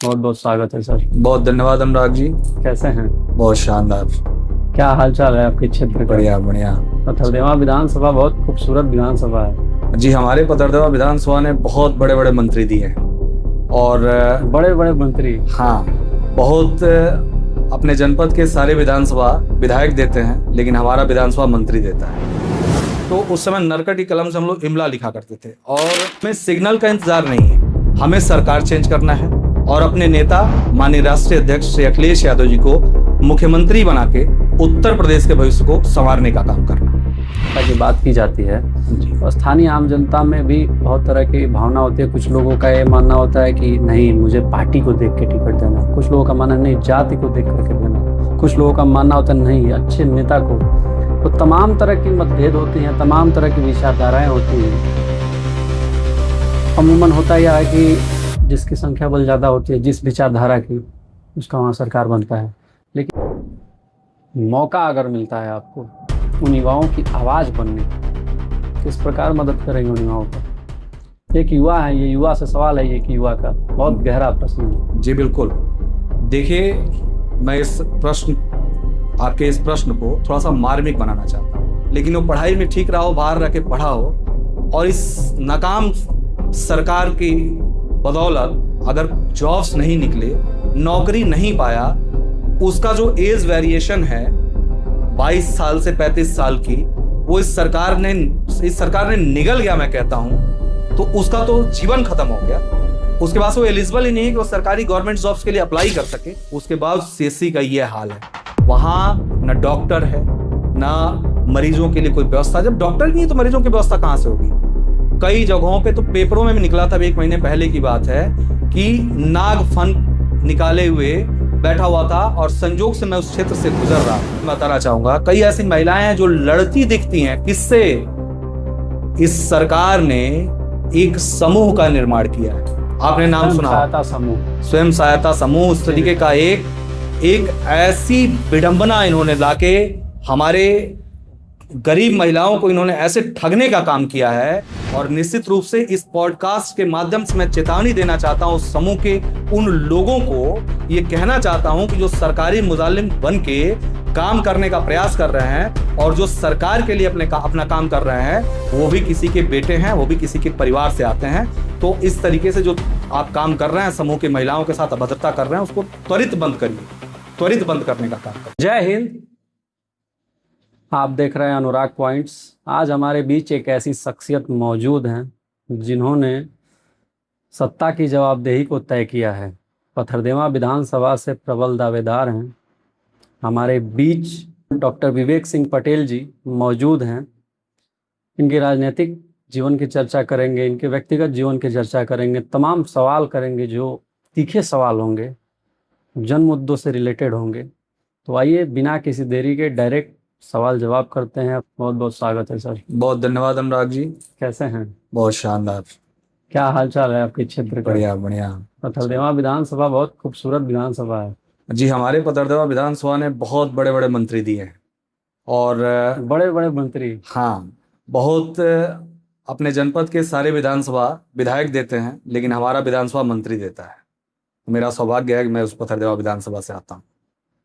बहुत बहुत स्वागत है सर। बहुत धन्यवाद अनुराग जी। कैसे हैं? बहुत शानदार। क्या हाल चाल है आपके क्षेत्र का? बढ़िया बढ़िया। पथरदेवा विधानसभा बहुत खूबसूरत विधानसभा है। जी, हमारे पथरदेवा विधानसभा ने बहुत बड़े बड़े मंत्री दिए हैं और बड़े बड़े मंत्री। हाँ, बहुत अपने जनपद के सारे विधानसभा विधायक देते हैं, लेकिन हमारा विधानसभा मंत्री देता है। तो उस समय नरकट की कलम से हम लोग इमला लिखा करते थे और हमें सिग्नल का इंतजार नहीं है, हमें सरकार चेंज करना है और अपने नेता माननीय राष्ट्रीय अध्यक्ष श्री अखिलेश यादव जी को मुख्यमंत्री बना के उत्तर प्रदेश के भविष्य को संवारने का काम करना की बात की जाती है तो स्थानीय आम जनता में भी बहुत तरह की भावना होती है। कुछ लोगों का ये मानना होता है कि नहीं, मुझे पार्टी को देख के टिकट देना। कुछ लोगों का मानना नहीं, जाति को देख करके देना। कुछ लोगों का मानना होता है नहीं, अच्छे नेता को। तो तमाम तरह की मतभेद होती हैं, तमाम तरह की विचारधाराएं होती हैं। अमूमन होता यह है कि जिसकी संख्या बल ज़्यादा होती है, जिस विचारधारा की, उसका वहाँ सरकार बनता है। लेकिन मौका अगर मिलता है आपको उन युवाओं की आवाज़ बनने, किस प्रकार मदद करेंगे उन युवाओं को? एक युवा है, ये युवा से सवाल है, ये कि युवा का बहुत गहरा प्रश्न है। जी बिल्कुल। देखिए, मैं आपके इस प्रश्न को थोड़ा सा मार्मिक बनाना चाहता हूँ, लेकिन वो पढ़ाई में ठीक रहा हो, बाहर रह के पढ़ा हो और इस नाकाम सरकार की बदौलत अगर जॉब्स नहीं निकले, नौकरी नहीं पाया, उसका जो एज वेरिएशन है 22 साल से 35 साल की, वो इस सरकार ने निगल गया, मैं कहता हूं, तो उसका तो जीवन खत्म हो गया। उसके बाद वो एलिजिबल ही नहीं है कि वो सरकारी गवर्नमेंट जॉब्स के लिए अप्लाई कर सके। उसके बाद सीएससी का ये हाल है, वहां न डॉक्टर है ना मरीजों के लिए कोई व्यवस्था। जब डॉक्टर ही नहीं है तो मरीजों की व्यवस्था कहां से होगी? कई जगहों पे तो पेपरों में भी निकला था, 1 महीने पहले की बात है, कि नाग फन निकाले हुए बैठा हुआ था और संजोग से मैं उस क्षेत्र से गुजर रहा हूं। बताना चाहूंगा, कई ऐसी महिलाएं हैं जो लड़ती दिखती हैं। किससे? इस सरकार ने एक समूह का निर्माण किया है, आपने नाम सुना, स्वयं सहायता समूह। उस तरीके का एक ऐसी विडंबना इन्होंने लाके हमारे गरीब महिलाओं को इन्होंने ऐसे ठगने का काम किया है। और निश्चित रूप से इस पॉडकास्ट के माध्यम से मैं चेतावनी देना चाहता हूं उस समूह के उन लोगों को, ये कहना चाहता हूं कि जो सरकारी मुजालिम बन के काम करने का प्रयास कर रहे हैं और जो सरकार के लिए अपना काम कर रहे हैं, वो भी किसी के बेटे हैं, वो भी किसी के परिवार से आते हैं। तो इस तरीके से जो आप काम कर रहे हैं, समूह की महिलाओं के साथ अभद्रता कर रहे हैं, उसको त्वरित बंद करिए, त्वरित बंद करने का काम करिए। जय हिंद। आप देख रहे हैं अनुराग पॉइंट्स। आज हमारे बीच एक ऐसी शख्सियत मौजूद हैं जिन्होंने सत्ता की जवाबदेही को तय किया है। पथरदेवा विधानसभा से प्रबल दावेदार हैं। हमारे बीच डॉक्टर विवेक सिंह पटेल जी मौजूद हैं। इनके राजनीतिक जीवन की चर्चा करेंगे, इनके व्यक्तिगत जीवन की चर्चा करेंगे, तमाम सवाल करेंगे जो तीखे सवाल होंगे, जन मुद्दों से रिलेटेड होंगे। तो आइए बिना किसी देरी के डायरेक्ट सवाल जवाब करते हैं। बहुत बहुत स्वागत है सर। बहुत धन्यवाद अनुराग जी। कैसे हैं? बहुत शानदार। क्या हाल चाल है आपके क्षेत्र का? बढ़िया बढ़िया। पथरदेवा विधानसभा बहुत खूबसूरत विधानसभा है। जी, हमारे पथरदेवा विधानसभा ने बहुत बड़े बड़े मंत्री दिए हैं और बड़े बड़े मंत्री। हाँ, बहुत अपने जनपद के सारे विधानसभा विधायक देते हैं, लेकिन हमारा विधानसभा मंत्री देता है। मेरा सौभाग्य है कि मैं उस पथरदेवा विधानसभा से आता हूँ।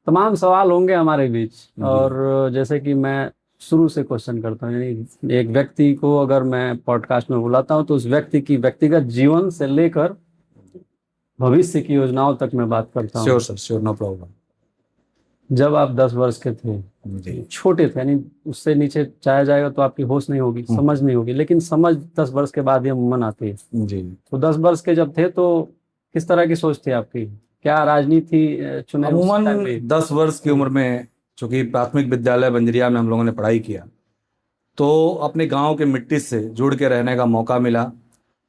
तमाम सवाल होंगे हमारे बीच और जैसे कि मैं शुरू से क्वेश्चन करता हूँ, यानी एक व्यक्ति को अगर मैं पॉडकास्ट में बुलाता हूँ तो उस व्यक्ति की व्यक्तिगत जीवन से लेकर भविष्य की योजनाओं तक मैं बात करता हूँ। Sure sir, sure, no problem. जब आप 10 वर्ष के थे, छोटे थे, यानी उससे नीचे जाया जाएगा तो आपकी होश नहीं होगी, समझ नहीं होगी, लेकिन समझ 10 वर्ष के बाद ही अमूमन आती है जी। तो 10 वर्ष के जब थे तो किस तरह की सोच थी आपकी? क्या राजनीति चुने? अमूमन 10 वर्ष की उम्र में, चूंकि प्राथमिक विद्यालय बंजरिया में हम लोगों ने पढ़ाई किया, तो अपने गांव के मिट्टी से जुड़ के रहने का मौका मिला।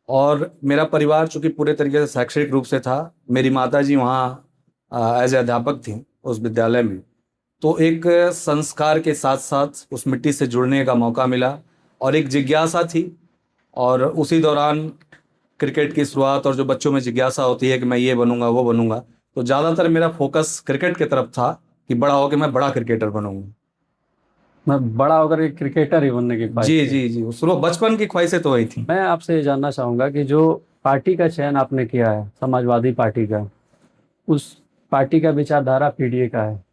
और मेरा परिवार चूंकि पूरे तरीके से शैक्षणिक रूप से था, मेरी माता जी वहाँ एज अध्यापक थी उस विद्यालय में, तो एक संस्कार के साथ साथ उस मिट्टी से जुड़ने का मौका मिला और एक जिज्ञासा थी। और उसी दौरान क्रिकेट की शुरुआत, और जो बच्चों में जिज्ञासा होती है कि मैं ये बनूंगा वो बनूंगा, तो ज़्यादातर मेरा फोकस क्रिकेट की तरफ था कि बड़ा होकर मैं बड़ा क्रिकेटर बनूंगा। मैं बड़ा होकर एक क्रिकेटर ही बनने की ख्वाहिश? जी जी जी, शुरू बचपन की ख्वाहिशें तो वही थी। मैं आपसे जानना चाहूँगा कि जो पार्टी का चयन आपने किया है, समाजवादी पार्टी का, उस पार्टी का विचारधारा पीडीए का है।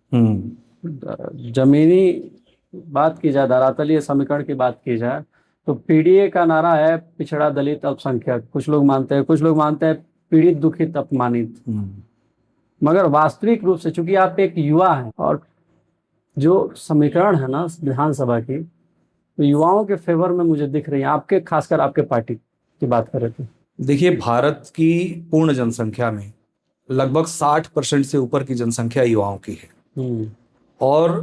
जमीनी बात की जाए, धरातलीय समीकरण की बात की जाए, तो पीडीए का नारा है पिछड़ा, दलित, अल्पसंख्यक। कुछ लोग मानते हैं पीड़ित, दुखित, अपमानित। मगर वास्तविक रूप से चूंकि आप एक युवा हैं और जो समीकरण है ना विधानसभा की, तो युवाओं के फेवर में मुझे दिख रही है, आपके, खासकर आपके पार्टी की बात कर रहे थे। देखिए, भारत की पूर्ण जनसंख्या में लगभग 60% से ऊपर की जनसंख्या युवाओं की है। और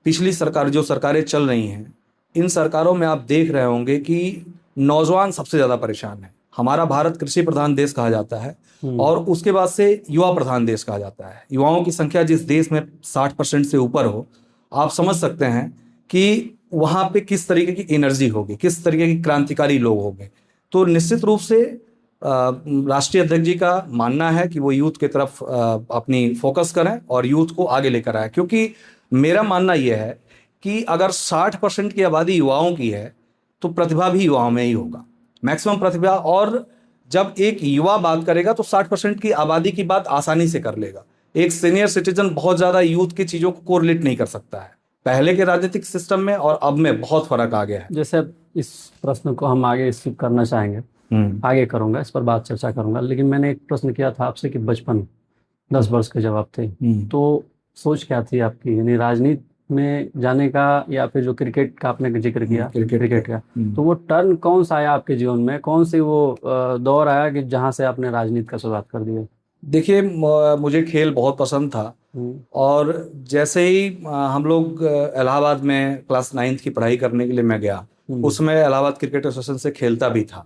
पिछली सरकार, जो सरकारें चल रही हैं, इन सरकारों में आप देख रहे होंगे कि नौजवान सबसे ज्यादा परेशान है। हमारा भारत कृषि प्रधान देश कहा जाता है और उसके बाद से युवा प्रधान देश कहा जाता है। युवाओं की संख्या जिस देश में 60% से ऊपर हो, आप समझ सकते हैं कि वहां पे किस तरीके की एनर्जी होगी, किस तरीके की क्रांतिकारी लोग होंगे। तो निश्चित रूप से राष्ट्रीय अध्यक्ष जी का मानना है कि वो यूथ की तरफ अपनी फोकस करें और यूथ को आगे लेकर आए, क्योंकि मेरा मानना यह है कि अगर 60% की आबादी युवाओं की है तो प्रतिभा भी युवाओं में ही होगा, मैक्सिमम प्रतिभा। और जब एक युवा बात करेगा तो 60% की आबादी की बात आसानी से कर लेगा। एक सीनियर सिटीजन बहुत ज्यादा यूथ की चीजों को कोरिलेट नहीं कर सकता है। पहले के राजनीतिक सिस्टम में और अब में बहुत फर्क आ गया है। जैसे इस प्रश्न को हम आगे स्किप करना चाहेंगे, आगे करूंगा, इस पर बात चर्चा करूंगा, लेकिन मैंने एक प्रश्न किया था आपसे कि बचपन 10 वर्ष के जब आप थे तो सोच क्या थी आपकी, यानी राजनीति में जाने का या फिर जो क्रिकेट का आपने जिक्र किया, क्रिकेट का, तो वो टर्न कौन सा आया आपके जीवन में, कौन सी वो दौर आया कि जहां से आपने राजनीति का शुरुआत कर दिया? देखिए, मुझे खेल बहुत पसंद था और जैसे ही हम लोग इलाहाबाद में क्लास 9th की पढ़ाई करने के लिए मैं गया, उसमें इलाहाबाद क्रिकेट एसोसिएशन से खेलता भी था।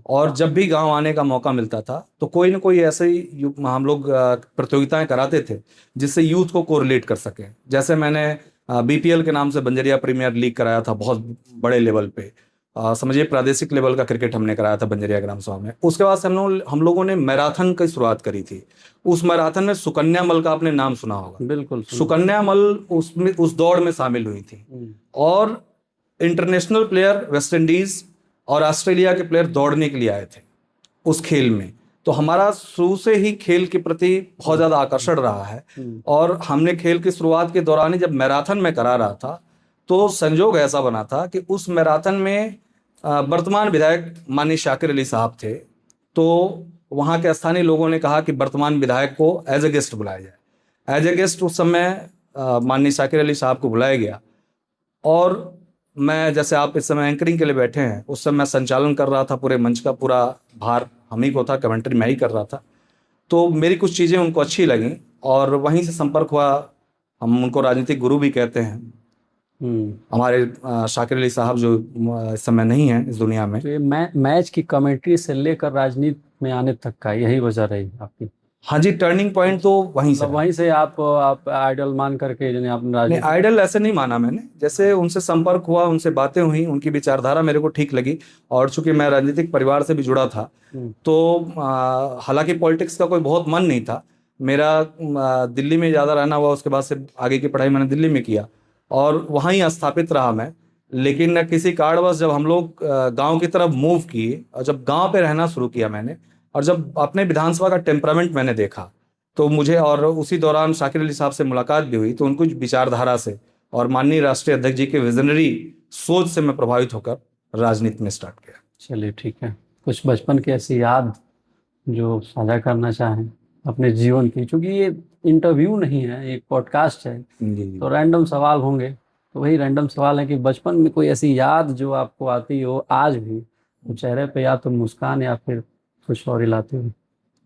और जब भी गांव आने का मौका मिलता था तो कोई ना कोई ऐसे ही हम लोग प्रतियोगिताएं कराते थे जिससे यूथ को कोरिलेट कर सके। जैसे मैंने बीपीएल के नाम से बंजरिया प्रीमियर लीग कराया था, बहुत बड़े लेवल पे, समझिए प्रादेशिक लेवल का क्रिकेट हमने कराया था बंजरिया ग्राम सभा में। उसके बाद से हम लोगों ने मैराथन की शुरुआत करी थी। उस मैराथन में सुकन्या मल का आपने नाम सुना होगा। बिल्कुल, सुकन्या मल उसमें उस दौड़ में शामिल हुई थी और इंटरनेशनल प्लेयर वेस्ट इंडीज और ऑस्ट्रेलिया के प्लेयर दौड़ने के लिए आए थे उस खेल में। तो हमारा शुरू से ही खेल के प्रति बहुत ज्यादा आकर्षण रहा है। और हमने खेल की शुरुआत के दौरान ही जब मैराथन में करा रहा था तो संजोग ऐसा बना था कि उस मैराथन में वर्तमान विधायक माननीय शाकिर अली साहब थे। तो वहाँ के स्थानीय लोगों ने कहा कि वर्तमान विधायक को एज ए गेस्ट बुलाया जाए। एज ए गेस्ट उस समय माननीय शाकिर अली साहब को बुलाया गया और मैं, जैसे आप इस समय एंकरिंग के लिए बैठे हैं, उस समय मैं संचालन कर रहा था, पूरे मंच का पूरा भार हम ही को था, कमेंट्री मैं ही कर रहा था। तो मेरी कुछ चीज़ें उनको अच्छी लगी और वहीं से संपर्क हुआ। हम उनको राजनीतिक गुरु भी कहते हैं। हमारे शाकिर अली साहब जो इस समय नहीं है इस दुनिया में। तो ये मैच की कमेंट्री से लेकर राजनीति में आने तक का यही वजह रही आपकी? हाँ जी, टर्निंग पॉइंट तो वहीं से आप आइडल मान करके, यानी आपने आइडल ऐसे नहीं माना मैंने। जैसे उनसे संपर्क हुआ, उनसे बातें हुई, उनकी विचारधारा मेरे को ठीक लगी। और चूंकि मैं राजनीतिक परिवार से भी जुड़ा था तो हालांकि पॉलिटिक्स का कोई बहुत मन नहीं था मेरा। दिल्ली में ज़्यादा रहना हुआ, उसके बाद से आगे की पढ़ाई मैंने दिल्ली में किया और वहाँ ही स्थापित रहा मैं। लेकिन किसी कारणवश जब हम लोग गांव की तरफ मूव किए और जब गांव पे रहना शुरू किया मैंने, और जब अपने विधानसभा का टेम्परामेंट मैंने देखा तो मुझे, और उसी दौरान शाकिर अली साहब से मुलाकात भी हुई, तो उनको विचारधारा से और माननीय राष्ट्रीय अध्यक्ष जी के विजनरी सोच से मैं प्रभावित होकर राजनीति में स्टार्ट किया। चलिए ठीक है, कुछ बचपन की ऐसी याद जो साझा करना चाहें अपने जीवन की, क्योंकि ये इंटरव्यू नहीं है, एक पॉडकास्ट है तो रैंडम सवाल होंगे। तो वही रैंडम सवाल है कि बचपन में कोई ऐसी याद जो आपको आती हो आज भी, तो चेहरे पे या तो मुस्कान या फिर कुछ और लाती हो?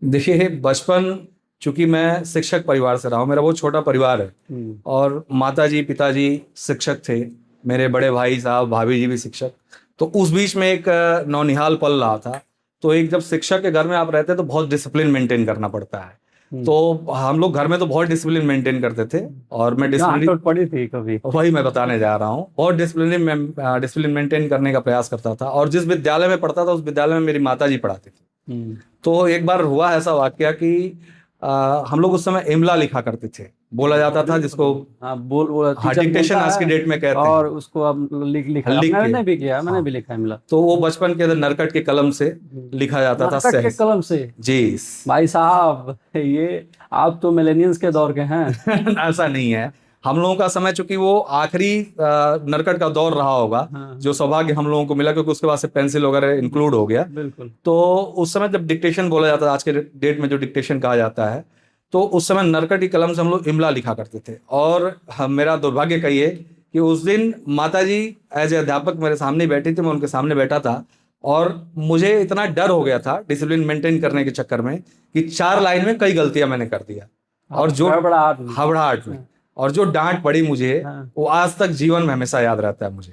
देखिए, बचपन, चूंकि मैं शिक्षक परिवार से रहा हूँ, मेरा बहुत छोटा परिवार है और माताजी पिताजी शिक्षक थे, मेरे बड़े भाई साहब भाभी जी भी शिक्षक। तो उस बीच में एक नौनिहाल पल रहा था। तो एक जब शिक्षक के घर में आप रहते हैं तो बहुत डिसिप्लिन मेंटेन करना पड़ता है। तो हम लोग घर में तो बहुत डिसिप्लिन मेंटेन करते थे और मैं डिसिप्लिन पड़ी थी कभी, वही मैं बताने जा रहा हूँ। बहुत डिसिप्लिन मेंटेन करने का प्रयास करता था और जिस विद्यालय में पढ़ता था उस विद्यालय में मेरी माताजी पढ़ाती थी। तो एक बार हुआ ऐसा वाकया कि हम लोग उस समय इमला लिखा करते थे, बोला जाता था, जिसको हाँ बोल हाँ टीचर डिक्टेशन बोलता आज की है डेट में कहते और हैं। उसको अब लिखा लिख के, मैंने भी किया, मैंने हाँ, भी लिखा इमला। तो वो बचपन के अंदर नरकट के कलम से लिखा जाता था, नरकट के सही कलम से। जी। भाई साहब ये आप तो मिलेनियंस के दौर के हैं। ऐसा नहीं है, हम लोगों का समय चूंकि वो आखिरी नरकट का दौर रहा होगा, हाँ। जो सौभाग्य हम लोगों को मिला, क्योंकि उसके बाद से पेंसिल वगैरह इंक्लूड हो गया। बिल्कुल। तो उस समय जब डिक्टेशन बोला जाता था, आज के डेट में जो डिक्टेशन कहा जाता है, तो उस समय नरकट की कलम से हम लोग इमला लिखा करते थे। और मेरा दुर्भाग्य का ये कि उस दिन माता जी एज ए अध्यापक मेरे सामने बैठी थी, मैं उनके सामने बैठा था, और मुझे इतना डर हो गया था डिसिप्लिन मेंटेन करने के चक्कर में कि 4 लाइन में कई गलतियां मैंने कर दिया, और जो हड़बड़ाहट में, और जो डांट पड़ी मुझे, हाँ। वो आज तक जीवन में हमेशा याद रहता है मुझे।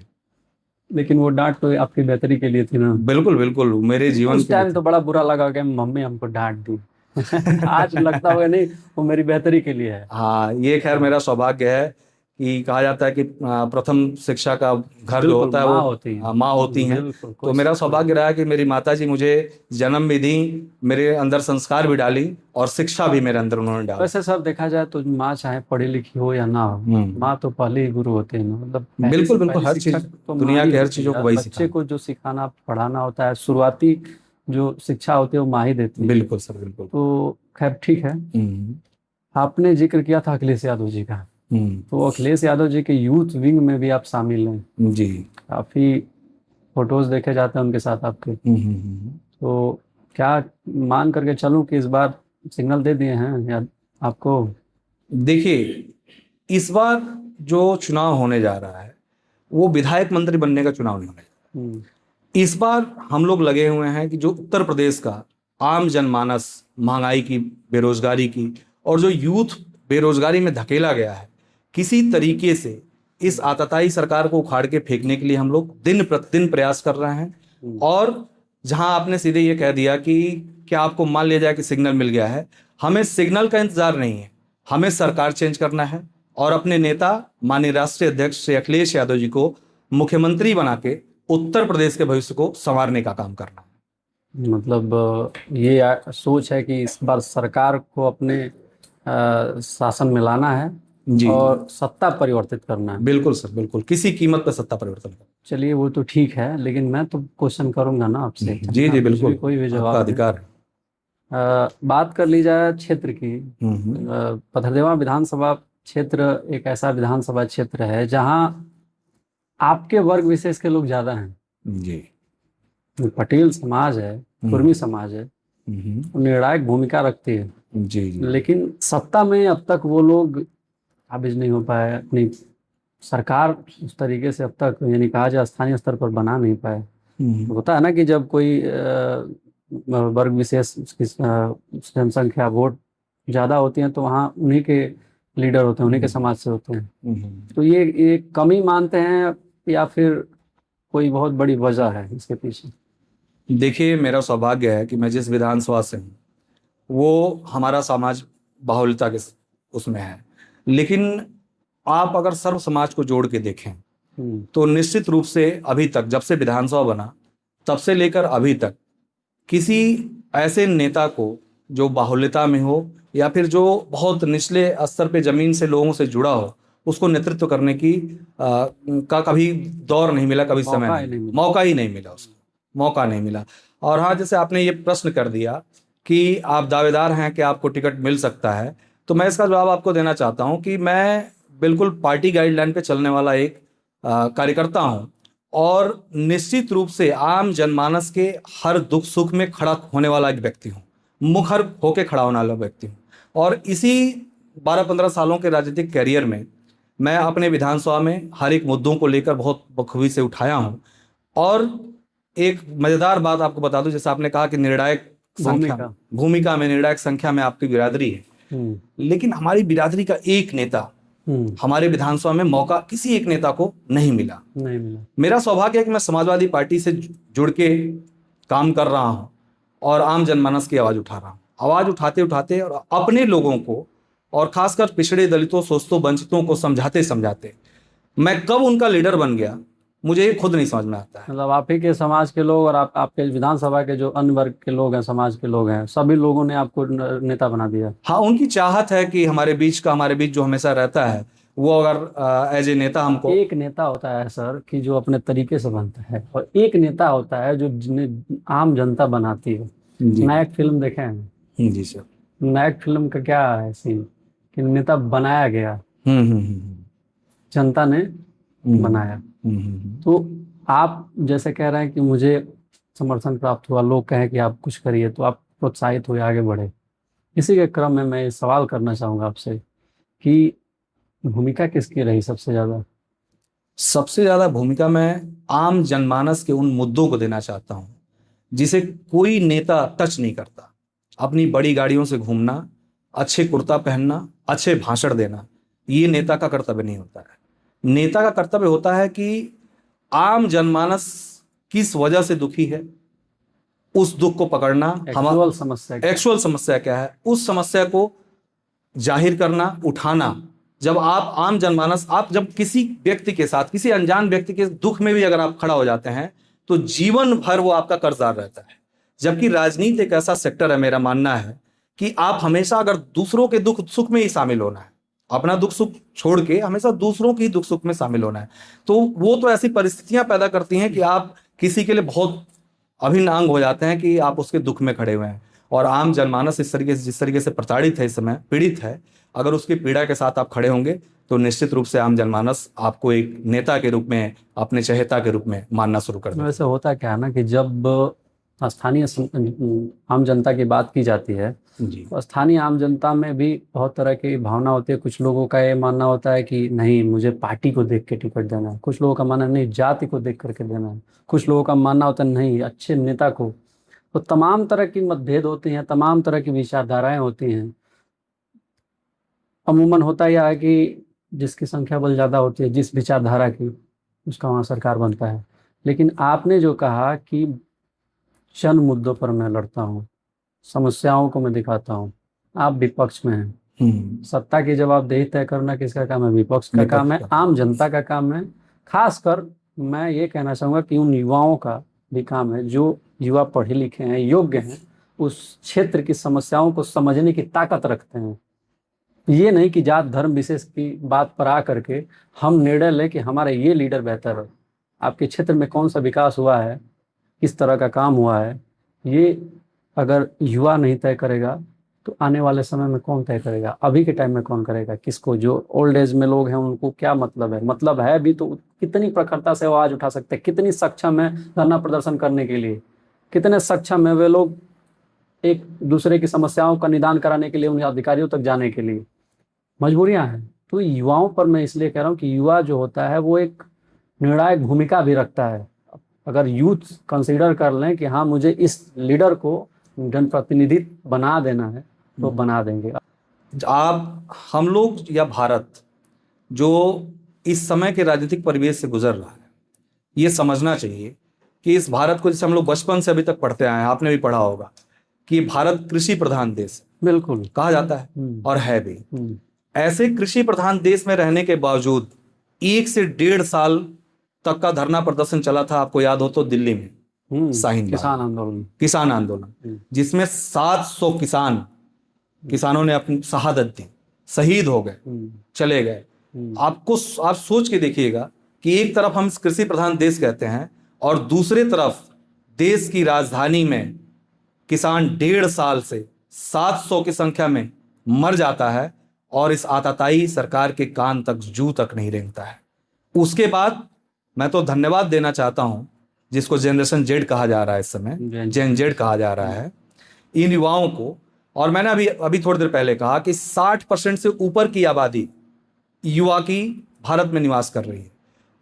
लेकिन वो डांट तो आपकी बेहतरी के लिए थी ना। बिल्कुल बिल्कुल, मेरे जीवन उस के लिए टाइम तो बड़ा बुरा लगा कि मम्मी हमको डांट दी। आज लगता होगा नहीं वो मेरी बेहतरी के लिए है। हाँ, ये खैर मेरा सौभाग्य है कि कहा जाता है कि प्रथम शिक्षा का घर जो होता है माँ वो होती है। माँ होती हैं। बिल्कुल, तो मेरा सौभाग्य रहा कि मेरी माता जी मुझे जन्म भी दी, मेरे अंदर संस्कार भी डाली, और शिक्षा भी मेरे अंदर उन्होंने डाली। वैसे सब देखा जाए तो माँ चाहे पढ़ी लिखी हो या ना हो, माँ तो पहले ही गुरु होते हैं ना। मतलब बिल्कुल बिल्कुल, हर चीज तो दुनिया की हर चीजों को वही बच्चे को जो सिखाना पढ़ाना होता है, शुरुआती जो शिक्षा होती है वो माँ ही देती है। बिल्कुल सर, बिल्कुल। तो खैर ठीक है। आपने जिक्र किया था अखिलेश यादव जी का, तो अखिलेश यादव जी के यूथ विंग में भी आप शामिल हैं जी। काफी फोटोज देखे जाते हैं उनके साथ आपके। तो क्या मान करके चलूं कि इस बार सिग्नल दे दिए हैं या आपको? देखिए, इस बार जो चुनाव होने जा रहा है वो विधायक मंत्री बनने का चुनाव नहीं होने जा रहा। इस बार हम लोग लगे हुए हैं कि जो उत्तर प्रदेश का आम जनमानस महंगाई की, बेरोजगारी की, और जो यूथ बेरोजगारी में धकेला गया है, किसी तरीके से इस आतताई सरकार को उखाड़ के फेंकने के लिए हम लोग दिन प्रतिदिन प्रयास कर रहे हैं। और जहां आपने सीधे ये कह दिया कि क्या आपको मान लिया जाए कि सिग्नल मिल गया है, हमें सिग्नल का इंतजार नहीं है, हमें सरकार चेंज करना है और अपने नेता माननीय राष्ट्रीय अध्यक्ष श्री अखिलेश यादव जी को मुख्यमंत्री बना के उत्तर प्रदेश के भविष्य को संवारने का काम करना है। मतलब ये सोच है कि इस बार सरकार को अपने शासन में लाना है जी, और सत्ता परिवर्तित करना है। बिल्कुल सर, बिल्कुल, किसी कीमत पर सत्ता परिवर्तन करना। चलिए वो तो ठीक है, लेकिन मैं तो क्वेश्चन करूंगा ना आपसे। जी जी बिल्कुल, कोई भी जवाब आपका अधिकार है। बात कर ली जाए क्षेत्र की। पथरदेवा विधानसभा क्षेत्र एक ऐसा विधानसभा क्षेत्र है जहां आपके वर्ग विशेष के लोग ज्यादा हैं। जी, पटेल समाज है, कुर्मी समाज है, निर्णायक भूमिका रखती है। जी जी, लेकिन सत्ता में अब तक वो लोग काबिज नहीं हो पाए, अपनी सरकार उस तरीके से अब तक, यानी कहा जाए स्थानीय स्तर पर बना नहीं पाए। होता है ना कि जब कोई वर्ग विशेष की जनसंख्या वोट ज्यादा होती है तो वहाँ उन्हीं के लीडर होते हैं, उन्हीं के समाज से होते हैं। तो ये कमी मानते हैं या फिर कोई बहुत बड़ी वजह है इसके पीछे? देखिए, मेरा सौभाग्य है कि मैं जिस विधानसभा से हूँ वो हमारा समाज बाहुल्यता के उसमें है, लेकिन आप अगर सर्व समाज को जोड़ के देखें तो निश्चित रूप से अभी तक, जब से विधानसभा बना तब से लेकर अभी तक, किसी ऐसे नेता को जो बाहुल्यता में हो या फिर जो बहुत निचले स्तर पे जमीन से लोगों से जुड़ा हो, उसको नेतृत्व करने की का कभी दौर नहीं मिला, कभी समय नहीं, मौका ही नहीं मिला, उसको मौका नहीं मिला। और हाँ, जैसे आपने ये प्रश्न कर दिया कि आप दावेदार हैं कि आपको टिकट मिल सकता है, तो मैं इसका जवाब आपको देना चाहता हूं कि मैं बिल्कुल पार्टी गाइडलाइन पे चलने वाला एक कार्यकर्ता हूं, और निश्चित रूप से आम जनमानस के हर दुख सुख में खड़ा होने वाला एक व्यक्ति हूं, मुखर होके खड़ा होने वाला व्यक्ति हूं। और इसी 12-15 सालों के राजनीतिक कैरियर में मैं अपने विधानसभा में हर एक मुद्दों को लेकर बहुत बखूबी से उठाया हूं। और एक मजेदार बात आपको बता दूं, जैसे आपने कहा कि निर्णायक भूमिका में, निर्णायक संख्या में आपकी बिरादरी है, लेकिन हमारी बिरादरी का एक नेता हमारे विधानसभा में मौका किसी एक नेता को नहीं मिला। मेरा सौभाग्य है कि मैं समाजवादी पार्टी से जुड़ के काम कर रहा हूं और आम जनमानस की आवाज उठा रहा हूं। आवाज उठाते उठाते और अपने लोगों को, और खासकर पिछड़े दलितों, शोषितों, वंचितों को समझाते समझाते मैं कब उनका लीडर बन गया मुझे ये खुद नहीं समझ में आता है। मतलब आप ही के समाज के लोग और आपके विधानसभा के जो अन्य वर्ग के लोग हैं, समाज के लोग हैं, सभी लोगों ने आपको नेता बना दिया। हाँ, उनकी चाहत है कि हमारे बीच जो हमेशा रहता है वो अगर एज ए नेता हमको। एक नेता होता है सर कि जो अपने तरीके से बनता है, और एक नेता होता है जो जिन्हें आम जनता बनाती है। जी नायक फिल्म देखे हैं? जी सर। नायक फिल्म का क्या है सीन कि नेता बनाया गया, हम्म। जनता ने हम्म। बनाया। हम्म। तो आप जैसे कह रहे हैं कि मुझे समर्थन प्राप्त हुआ, लोग कहें कि आप कुछ करिए, तो आप प्रोत्साहित हुए, आगे बढ़े। इसी के क्रम में मैं ये सवाल करना चाहूंगा आपसे कि भूमिका किसकी रही सबसे ज्यादा? सबसे ज्यादा भूमिका मैं आम जनमानस के उन मुद्दों को देना चाहता हूं जिसे कोई नेता टच नहीं करता। अपनी बड़ी गाड़ियों से घूमना, अच्छे कुर्ता पहनना, अच्छे भाषण देना, ये नेता का कर्तव्य नहीं होता है। नेता का कर्तव्य होता है कि आम जनमानस किस वजह से दुखी है, उस दुख को पकड़ना, एक्चुअल समस्या क्या है, उस समस्या को जाहिर करना, उठाना। जब आप जब किसी व्यक्ति के साथ, किसी अनजान व्यक्ति के दुख में भी अगर आप खड़ा हो जाते हैं तो जीवन भर वो आपका कर्जदार रहता है। जबकि राजनीति एक ऐसा सेक्टर है, मेरा मानना है, कि आप हमेशा अगर दूसरों के दुख सुख में ही शामिल होना है, अपना दुख सुख छोड़ के हमेशा दूसरों की दुख सुख में शामिल होना है। तो वो तो ऐसी परिस्थितियां पैदा करती हैं कि आप किसी के लिए बहुत अभिन्न अंग हो जाते हैं कि आप उसके दुख में खड़े हुए हैं। और आम जनमानस जिस तरीके से प्रताड़ित है, इस समय पीड़ित है, अगर उसकी पीड़ा के साथ आप खड़े होंगे तो निश्चित रूप से आम जनमानस आपको एक नेता के रूप में, अपने चहेता के रूप में मानना शुरू कर देगा। वैसे होता क्या है ना कि जब स्थानीय आम जनता की बात की जाती है जी। तो स्थानीय आम जनता में भी बहुत तरह की भावना होती है। कुछ लोगों का ये मानना होता है कि नहीं, मुझे पार्टी को देख के टिकट देना है। कुछ लोगों का मानना नहीं, जाति को देख करके देना है। कुछ लोगों का मानना होता है नहीं, अच्छे नेता को। तो तमाम तरह की मतभेद होती हैं, तमाम तरह की विचारधाराएं होती हैं। अमूमन होता यह है कि जिसकी संख्या बल ज़्यादा होती है, जिस विचारधारा की, उसका वहाँ सरकार बनता है। लेकिन आपने जो कहा कि जन मुद्दों पर मैं लड़ता हूँ, समस्याओं को मैं दिखाता हूँ, आप विपक्ष में हैं। सत्ता की जवाबदेही तय करना किसका काम है? विपक्ष का काम है, आम जनता का काम है। खासकर मैं ये कहना चाहूँगा कि उन युवाओं का भी काम है, जो युवा पढ़े लिखे हैं, योग्य हैं, उस क्षेत्र की समस्याओं को समझने की ताकत रखते हैं। ये नहीं कि जात धर्म विशेष की बात पर आ करके हम निर्णय लें कि हमारा ये लीडर बेहतर है। आपके क्षेत्र में कौन सा विकास हुआ है, किस तरह का काम हुआ है, ये अगर युवा नहीं तय करेगा तो आने वाले समय में कौन तय करेगा? अभी के टाइम में कौन करेगा? किसको? जो ओल्ड एज में लोग हैं उनको क्या मतलब है भी तो कितनी प्रखरता से आवाज उठा सकते हैं, कितनी सक्षम है धरना प्रदर्शन करने के लिए, कितने सक्षम है वे लोग एक दूसरे की समस्याओं का निदान कराने के लिए, उन्हें अधिकारियों तक जाने के लिए। मजबूरियां हैं। तो युवाओं पर मैं इसलिए कह रहा हूँ कि युवा जो होता है वो एक निर्णायक भूमिका भी रखता है। अगर यूथ कंसीडर कर लें कि हाँ, मुझे इस लीडर को जनप्रतिनिधि बना देना है तो बना देंगे। हम लोग या भारत जो इस समय के राजनीतिक परिवेश से गुजर रहा है, ये समझना चाहिए कि इस भारत को, जैसे हम लोग बचपन से अभी तक पढ़ते आए हैं, आपने भी पढ़ा होगा कि भारत कृषि प्रधान देश बिल्कुल कहा जाता है और है भी। ऐसे कृषि प्रधान देश में रहने के बावजूद 1 से 1.5 साल तक का धरना प्रदर्शन चला था, आपको याद हो तो, दिल्ली में शाहीन बाग किसान आंदोलन, जिसमें 700 किसानों ने अपनी शहादत दी, शहीद हो गए, चले गए। आप सोच के देखिएगा कि एक तरफ हम कृषि प्रधान देश कहते हैं और दूसरे तरफ देश की राजधानी में किसान 1.5 साल से 700 की संख्या में मर जाता है और इस आताताई सरकार के कान तक, जू तक नहीं रेंगता है। उसके बाद मैं तो धन्यवाद देना चाहता हूं, जिसको जनरेशन जेड कहा जा रहा है, इस समय जेन जेड कहा जा रहा है, इन युवाओं को। और मैंने अभी थोड़ी देर पहले कहा कि 60% से ऊपर की आबादी युवा की भारत में निवास कर रही है।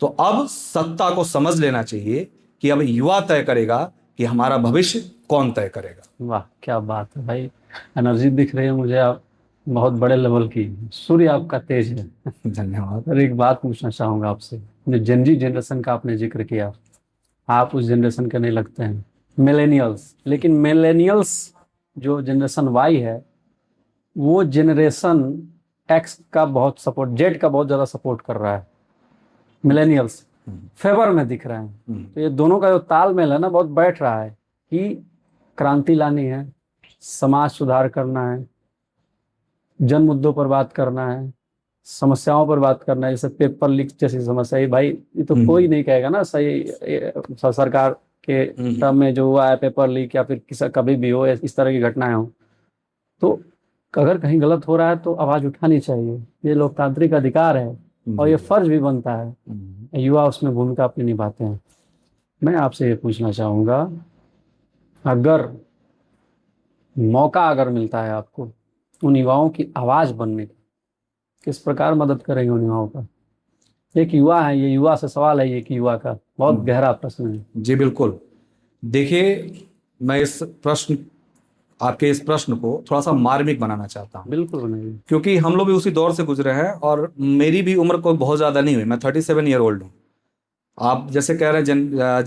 तो अब सत्ता को समझ लेना चाहिए कि अब युवा तय करेगा कि हमारा भविष्य कौन तय करेगा। वाह, क्या बात है भाई, एनर्जी दिख रही है मुझे, आप बहुत बड़े लेवल की, सूर्य आपका तेज है। धन्यवाद। और एक बात पूछना चाहूंगा आपसे, जो जेनजी जनरेशन का आपने जिक्र किया, आप उस जनरेशन के नहीं लगते हैं, मिलेनियल्स। लेकिन मिलेनियल्स जो जनरेशन वाई है, वो जनरेशन एक्स का बहुत सपोर्ट, जेड का बहुत ज़्यादा सपोर्ट कर रहा है। मिलेनियल्स फेवर में दिख रहे हैं। तो ये दोनों का जो तालमेल है ना, बहुत बैठ रहा है कि क्रांति लानी है, समाज सुधार करना है, जन मुद्दों पर बात करना है, समस्याओं पर बात करना है। जैसे पेपर लीक जैसी समस्या है भाई, ये तो कोई नहीं कहेगा ना सही सरकार के टर्म में जो हुआ है पेपर लीक या फिर किसी कभी भी हो इस तरह की घटनाएं हो, तो अगर कहीं गलत हो रहा है तो आवाज उठानी चाहिए। ये लोकतांत्रिक अधिकार है और ये फर्ज भी बनता है, युवा उसमें भूमिका अपनी निभाते हैं। मैं आपसे ये पूछना चाहूँगा, अगर मौका अगर मिलता है आपको उन युवाओं की आवाज़ बनने की, किस प्रकार मदद करेंगे उन युवाओं का? एक युवा है, ये युवा से सवाल है, ये कि युवा का बहुत गहरा प्रश्न है। जी बिल्कुल। देखिए, मैं आपके इस प्रश्न को थोड़ा सा मार्मिक बनाना चाहता हूँ। बिल्कुल बनाइए। क्योंकि हम लोग भी उसी दौर से गुजरे हैं और मेरी भी उम्र कोई बहुत ज़्यादा नहीं हुई, मैं 37 ईयर ओल्ड हूँ। आप जैसे कह रहे हैं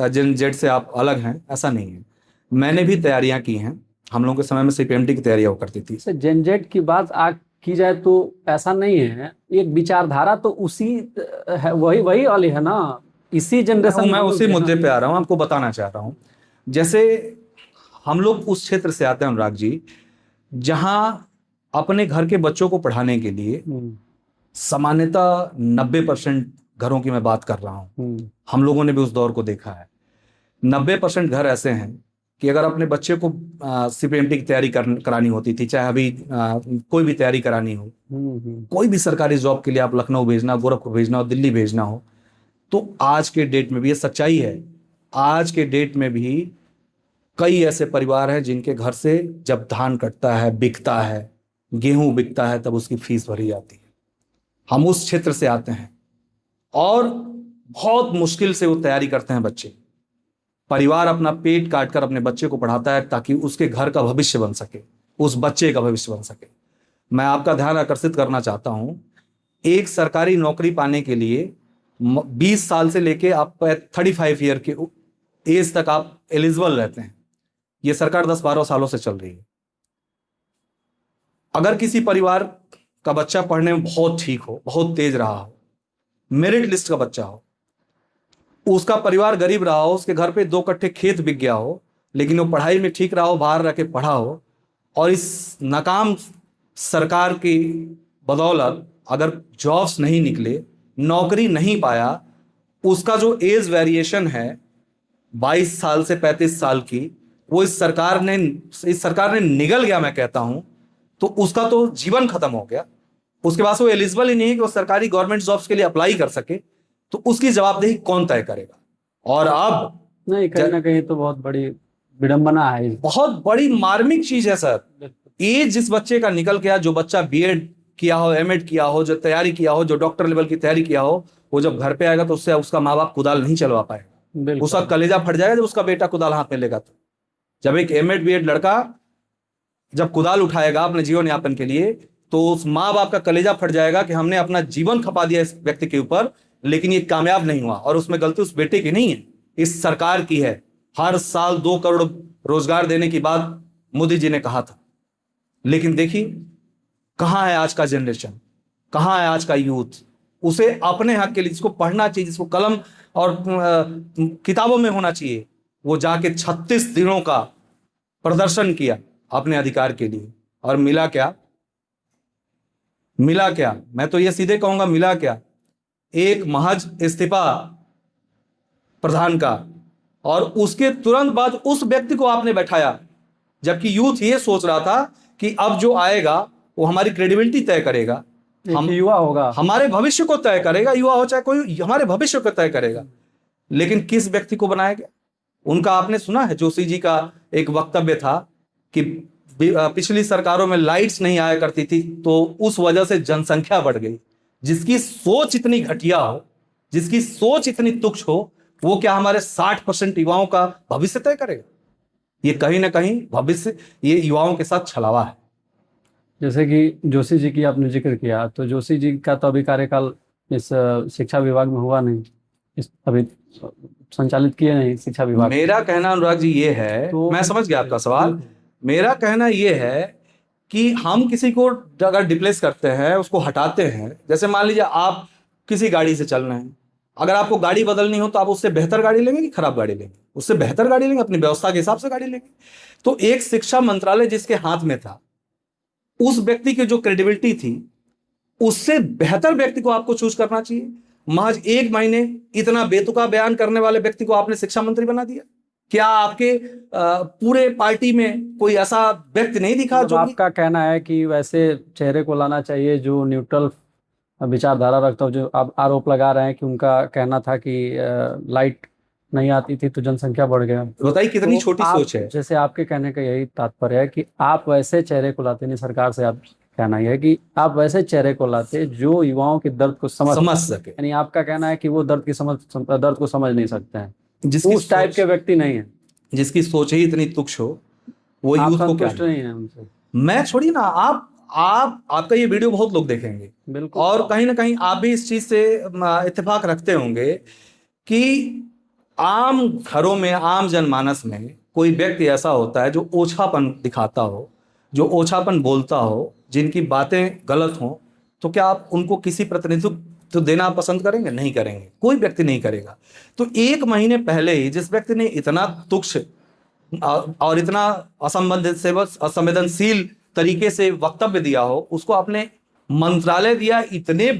जेन जेड से आप अलग हैं, ऐसा नहीं है। मैंने भी तैयारियां की हैं। हम लोगों के समय में CPMT की तैयारियां हुआ करती थी। जेन जेड की बात की जाए तो ऐसा नहीं है, एक विचारधारा तो उसी है, वही वाली है ना, इसी जनरेशन। मैं उसी मुद्दे पे आ रहा हूँ, आपको बताना चाह रहा हूँ। जैसे हम लोग उस क्षेत्र से आते हैं अनुराग जी, जहां अपने घर के बच्चों को पढ़ाने के लिए सामान्यतः 90% घरों की मैं बात कर रहा हूँ, हम लोगों ने भी उस दौर को देखा है। 90% घर ऐसे हैं कि अगर अपने बच्चे को CPMT की तैयारी करानी होती थी, चाहे अभी कोई भी तैयारी करानी हो, कोई भी सरकारी जॉब के लिए आप लखनऊ भेजना, गोरखपुर भेजना हो, दिल्ली भेजना हो, तो आज के डेट में भी ये सच्चाई है, आज के डेट में भी कई ऐसे परिवार हैं जिनके घर से जब धान कटता है, बिकता है, गेहूं बिकता है, तब उसकी फीस भरी जाती है। हम उस क्षेत्र से आते हैं और बहुत मुश्किल से वो तैयारी करते हैं बच्चे। परिवार अपना पेट काट कर अपने बच्चे को पढ़ाता है ताकि उसके घर का भविष्य बन सके, उस बच्चे का भविष्य बन सके। मैं आपका ध्यान आकर्षित करना चाहता हूं, एक सरकारी नौकरी पाने के लिए 20 साल से लेके आप 35 ईयर के एज तक आप एलिजिबल रहते हैं। ये सरकार 10-12 सालों से चल रही है। अगर किसी परिवार का बच्चा पढ़ने में बहुत ठीक हो, बहुत तेज रहा हो, मेरिट लिस्ट का बच्चा हो, उसका परिवार गरीब रहा हो, उसके घर पे 2 कट्ठे खेत बिक गया हो, लेकिन वो पढ़ाई में ठीक रहा हो, बाहर रह के पढ़ा हो, और इस नाकाम सरकार की बदौलत अगर जॉब्स नहीं निकले, नौकरी नहीं पाया, उसका जो एज वेरिएशन है 22 साल से 35 साल की, वो इस सरकार ने निगल गया, मैं कहता हूं, तो उसका तो जीवन खत्म हो गया। उसके पास वो एलिजिबल ही नहीं है कि वो सरकारी गवर्नमेंट जॉब्स के लिए अप्लाई कर सके, तो उसकी जवाबदेही कौन तय करेगा? और अब नहीं, कहीं ना कहीं तो बहुत बड़ी विडंबना है, बहुत बड़ी मार्मिक चीज है सर। एज जिस बच्चे का निकल गया, जो बच्चा BEd किया हो, M.Ed किया हो, जो तैयारी किया हो, जो डॉक्टर लेवल की तैयारी किया हो, वो जब घर पे आएगा तो उससे उसका माँ बाप कुदाल नहीं चलवा पाएगा, उसका कलेजा फट जाएगा जब उसका बेटा कुदाल हाथ में लेगा। तो जब एक M.Ed B.Ed लड़का जब कुदाल उठाएगा अपने जीवन यापन के लिए, तो उस माँ बाप का कलेजा फट जाएगा कि हमने अपना जीवन खपा दिया इस व्यक्ति के ऊपर, लेकिन ये कामयाब नहीं हुआ। और उसमें गलती उस बेटे की नहीं है, इस सरकार की है। हर साल 2 करोड़ रोजगार देने की बात मोदी जी ने कहा था, लेकिन देखिए कहां है आज का जनरेशन, कहां है आज का यूथ? उसे अपने हक के लिए, जिसको पढ़ना चाहिए, जिसको कलम और किताबों में होना चाहिए, वो जाके 36 दिनों का प्रदर्शन किया अपने अधिकार के लिए, और मिला क्या? मिला क्या? मैं तो ये सीधे कहूंगा, मिला क्या? एक महज इस्तीफा प्रधान का, और उसके तुरंत बाद उस व्यक्ति को आपने बैठाया, जबकि यूथ ये सोच रहा था कि अब जो आएगा वो हमारी क्रेडिबिलिटी तय करेगा, हम युवा होगा, हमारे भविष्य को तय करेगा, युवा हो चाहे कोई, हमारे भविष्य को तय करेगा। लेकिन किस व्यक्ति को बनाया गया? उनका आपने सुना है, जोशी जी का एक वक्तव्य था कि पिछली सरकारों में लाइट्स नहीं आया करती थी, तो उस वजह से जनसंख्या बढ़ गई। जिसकी सोच इतनी घटिया हो, जिसकी सोच इतनी तुच्छ हो, वो क्या हमारे 60% युवाओं का भविष्य तय करेगा? ये कहीं ना कहीं भविष्य, ये युवाओं के साथ छलावा है। जैसे कि जोशी जी की आपने जिक्र किया, तो जोशी जी का तो अभी कार्यकाल इस शिक्षा विभाग में हुआ नहीं, इस अभी संचालित किए नहीं शिक्षा विभाग। मेरा कहना अनुराग जी ये है, तो मैं समझ गया आपका सवाल। मेरा कहना ये है कि हम किसी को अगर डिप्लेस करते हैं, उसको हटाते हैं, जैसे मान लीजिए आप किसी गाड़ी से चल रहे हैं, अगर आपको गाड़ी बदलनी हो तो आप उससे बेहतर गाड़ी लेंगे कि खराब गाड़ी लेंगे? उससे बेहतर गाड़ी लेंगे, अपनी व्यवस्था के हिसाब से गाड़ी लेंगे। तो एक शिक्षा मंत्रालय जिसके हाथ में था, उस व्यक्ति की जो क्रेडिबिलिटी थी, उससे बेहतर व्यक्ति को आपको चूज करना चाहिए। महज 1 महीने इतना बेतुका बयान करने वाले व्यक्ति को आपने शिक्षा मंत्री बना दिया। क्या आपके पूरे पार्टी में कोई ऐसा व्यक्ति नहीं दिखा जो आपका कहना है कि वैसे चेहरे को लाना चाहिए जो न्यूट्रल विचारधारा रखता हो? जो आप आरोप लगा रहे हैं कि उनका कहना था कि लाइट नहीं आती थी तो जनसंख्या बढ़ गया। बताइए कितनी तो छोटी सोच है। जैसे आपके कहने का यही तात्पर्य है कि आप वैसे चेहरे को लाते नहीं, सरकार से आप कहना यह है कि आप वैसे चेहरे को लाते जो युवाओं के दर्द को समझ सके। यानी आपका कहना है कि वो दर्द को समझ नहीं सकते हैं, जिसकी उस टाइप के व्यक्ति नहीं है, जिसकी सोच ही इतनी तुच्छ हो, वो यूथ को क्या नहीं है उनसे। मैं छोड़िए ना, आपका ये वीडियो बहुत लोग देखेंगे, बिल्कुल, और कहीं ना कहीं आप भी इस चीज से इत्तेफाक रखते होंगे कि आम घरों में, आम जनमानस में कोई व्यक्ति ऐसा होता है जो ओछापन दिखाता हो, जो ओछापन बोलता हो, जिनकी बातें गलत हों, तो क्या आप उनको किसी प्रतिनिधित्व तो देना पसंद करेंगे? नहीं करेंगे, कोई व्यक्ति नहीं करेगा। तो 1 महीने पहले ही जिस व्यक्ति ने इतना तुच्छ और इतना असंवेदनशील तरीके से वक्तव्य दिया हो, उसको आपने मंत्रालय दिया, इतने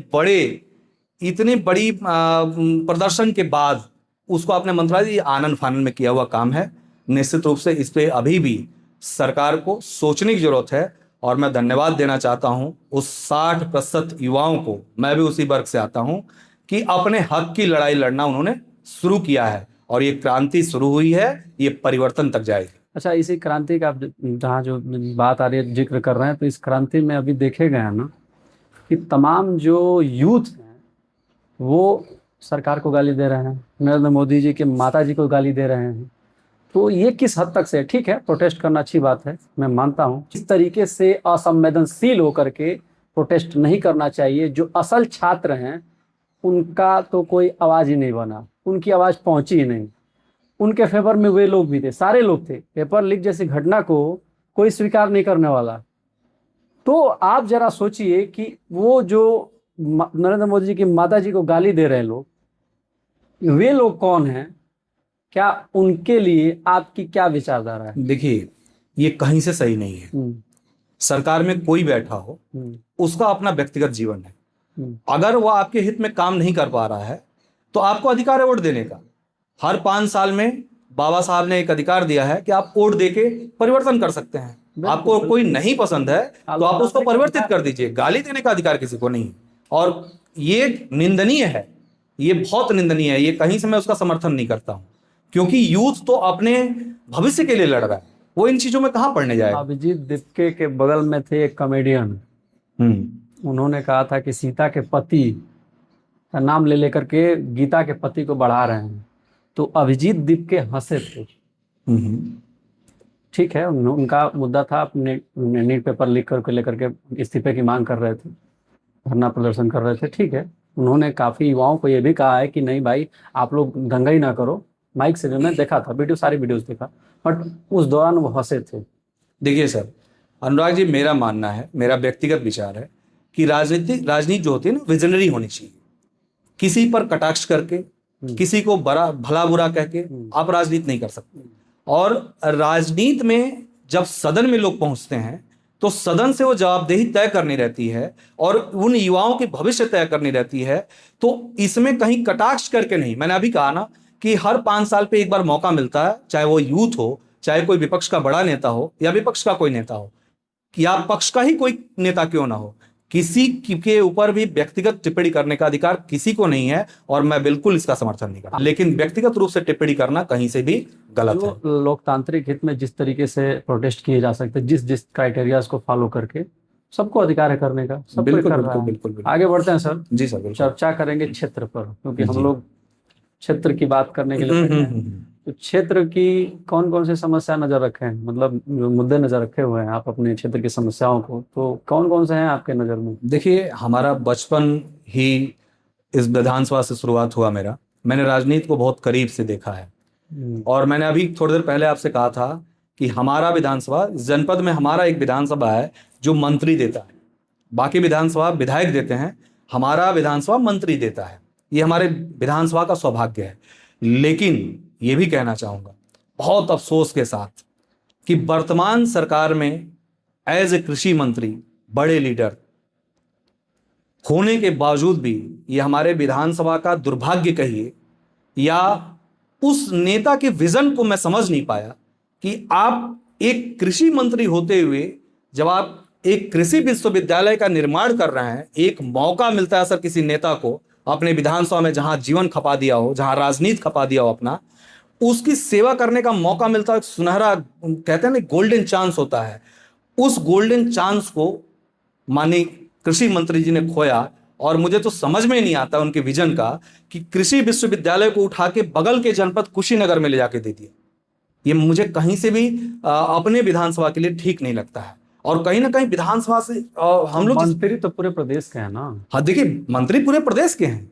बड़ी प्रदर्शन के बाद उसको आपने मंत्रालय दिया। आनन फानन में किया हुआ काम है। निश्चित रूप से इस पे अभी भी सरकार को सोचने की जरूरत है, और मैं धन्यवाद देना चाहता हूं उस 60% युवाओं को, मैं भी उसी वर्ग से आता हूं, कि अपने हक की लड़ाई लड़ना उन्होंने शुरू किया है, और ये क्रांति शुरू हुई है, ये परिवर्तन तक जाएगी। अच्छा, इसी क्रांति का आप जहाँ जो बात आ रही है, जिक्र कर रहे हैं, तो इस क्रांति में अभी देखे गए हैं ना कि तमाम जो यूथ हैं वो सरकार को गाली दे रहे हैं, नरेंद्र मोदी जी के माता जी को गाली दे रहे हैं। तो ये किस हद तक से? ठीक है, प्रोटेस्ट करना अच्छी बात है, मैं मानता हूँ। इस तरीके से असंवेदनशील होकर के प्रोटेस्ट नहीं करना चाहिए। जो असल छात्र हैं उनका तो कोई आवाज़ ही नहीं बना, उनकी आवाज़ पहुंची ही नहीं। उनके फेवर में वे लोग भी थे, सारे लोग थे। पेपर लीक जैसी घटना को कोई स्वीकार नहीं करने वाला। तो आप जरा सोचिए कि वो जो नरेंद्र मोदी जी की माता जी को गाली दे रहे लोग, वे लोग कौन हैं? क्या उनके लिए आपकी क्या विचारधारा है? देखिए, ये कहीं से सही नहीं है। सरकार में कोई बैठा हो, उसका अपना व्यक्तिगत जीवन है। अगर वो आपके हित में काम नहीं कर पा रहा है तो आपको अधिकार है वोट देने का। हर 5 साल में बाबा साहब ने एक अधिकार दिया है कि आप वोट देके परिवर्तन कर सकते हैं। आपको कोई नहीं पसंद है तो आप उसको परिवर्तित कर दीजिए। गाली देने का अधिकार किसी को नहीं, और ये निंदनीय है, ये बहुत निंदनीय है। ये कहीं से मैं उसका समर्थन नहीं करता हूं, क्योंकि यूथ तो अपने भविष्य के लिए लड़ रहा है, वो इन चीजों में कहां पढ़ने जाएगा। अभिजीत दीपके के बगल में थे एक कॉमेडियन, उन्होंने कहा था कि सीता के पति का नाम ले लेकर के गीता के पति को बढ़ा रहे हैं, तो अभिजीत दीपके हंसे थे। ठीक है, उनका मुद्दा था, अपने नीट पेपर लीक करके लेकर के इस्तीफे की मांग कर रहे थे, धरना प्रदर्शन कर रहे थे। ठीक है, उन्होंने काफी युवाओं को यह भी कहा है कि नहीं भाई, आप लोग दंगा ही ना करो। माइक से मैं देखा था वीडियो, सारी वीडियोस देखा, बट उस दौरान वो हंसे थे। देखिए सर, अनुराग जी, मेरा मानना है, मेरा व्यक्तिगत विचार है कि राजनीति जो होती है ना, विजनरी होनी चाहिए। किसी पर कटाक्ष करके, किसी को भला बुरा कह के आप राजनीति नहीं कर सकते। और राजनीति में जब सदन में लोग पहुंचते हैं तो सदन से वो जवाबदेही तय करनी रहती है और उन युवाओं के भविष्य तय करनी रहती है। तो इसमें कहीं कटाक्ष करके नहीं, मैंने अभी कहा ना कि हर 5 साल पे एक बार मौका मिलता है, चाहे वो यूथ हो, चाहे कोई विपक्ष का बड़ा नेता हो या विपक्ष का कोई नेता हो, या पक्ष का ही कोई नेता क्यों ना हो, किसी के ऊपर भी व्यक्तिगत टिप्पणी करने का अधिकार किसी को नहीं है, और मैं बिल्कुल इसका समर्थन नहीं करता। लेकिन व्यक्तिगत रूप से टिप्पणी करना कहीं से भी गलत है। लोकतांत्रिक हित में जिस तरीके से प्रोटेस्ट किए जा सकते, जिस क्राइटेरियाज को फॉलो करके, सबको अधिकार है करने का। सब बिल्कुल बिल्कुल बिल्कुल। आगे बढ़ते हैं सर। जी सर, चर्चा करेंगे क्षेत्र पर, क्योंकि हम लोग क्षेत्र की बात करने के लिए तो क्षेत्र की कौन कौन सी समस्या नजर रखे हैं, मतलब मुद्दे नजर रखे हुए हैं आप अपने क्षेत्र की समस्याओं को, तो कौन कौन से हैं आपके नजर में? देखिए, हमारा बचपन ही इस विधानसभा से शुरुआत हुआ मेरा। मैंने राजनीति को बहुत करीब से देखा है, और मैंने अभी थोड़ी देर पहले आपसे कहा था कि हमारा विधानसभा, जनपद में हमारा एक विधानसभा है जो मंत्री देता है। बाकी विधानसभा विधायक देते हैं, हमारा विधानसभा मंत्री देता है। ये हमारे विधानसभा का सौभाग्य है। लेकिन ये भी कहना चाहूंगा बहुत अफसोस के साथ कि वर्तमान सरकार में एज ए कृषि मंत्री बड़े लीडर होने के बावजूद भी ये हमारे विधानसभा का दुर्भाग्य कहिए या उस नेता के विजन को मैं समझ नहीं पाया कि आप एक कृषि मंत्री होते हुए जब आप एक कृषि विश्वविद्यालय का निर्माण कर रहे हैं, एक मौका मिलता है सर किसी नेता को अपने विधानसभा में जहां जीवन खपा दिया हो, जहां राजनीति खपा दिया हो अपना, उसकी सेवा करने का मौका मिलता है, सुनहरा कहते हैं ना गोल्डन चांस होता है। उस गोल्डन चांस को माननीय कृषि मंत्री जी ने खोया और मुझे तो समझ में नहीं आता उनके विजन का कि कृषि विश्वविद्यालय को उठा के बगल के जनपद कुशीनगर में ले जाके दे दिया। ये मुझे कहीं से भी अपने विधानसभा के लिए ठीक नहीं लगता है। और कहीं ना कहीं विधानसभा से हम लोग मंत्री तो पूरे प्रदेश के हैं ना। हाँ देखिए, मंत्री पूरे प्रदेश के हैं,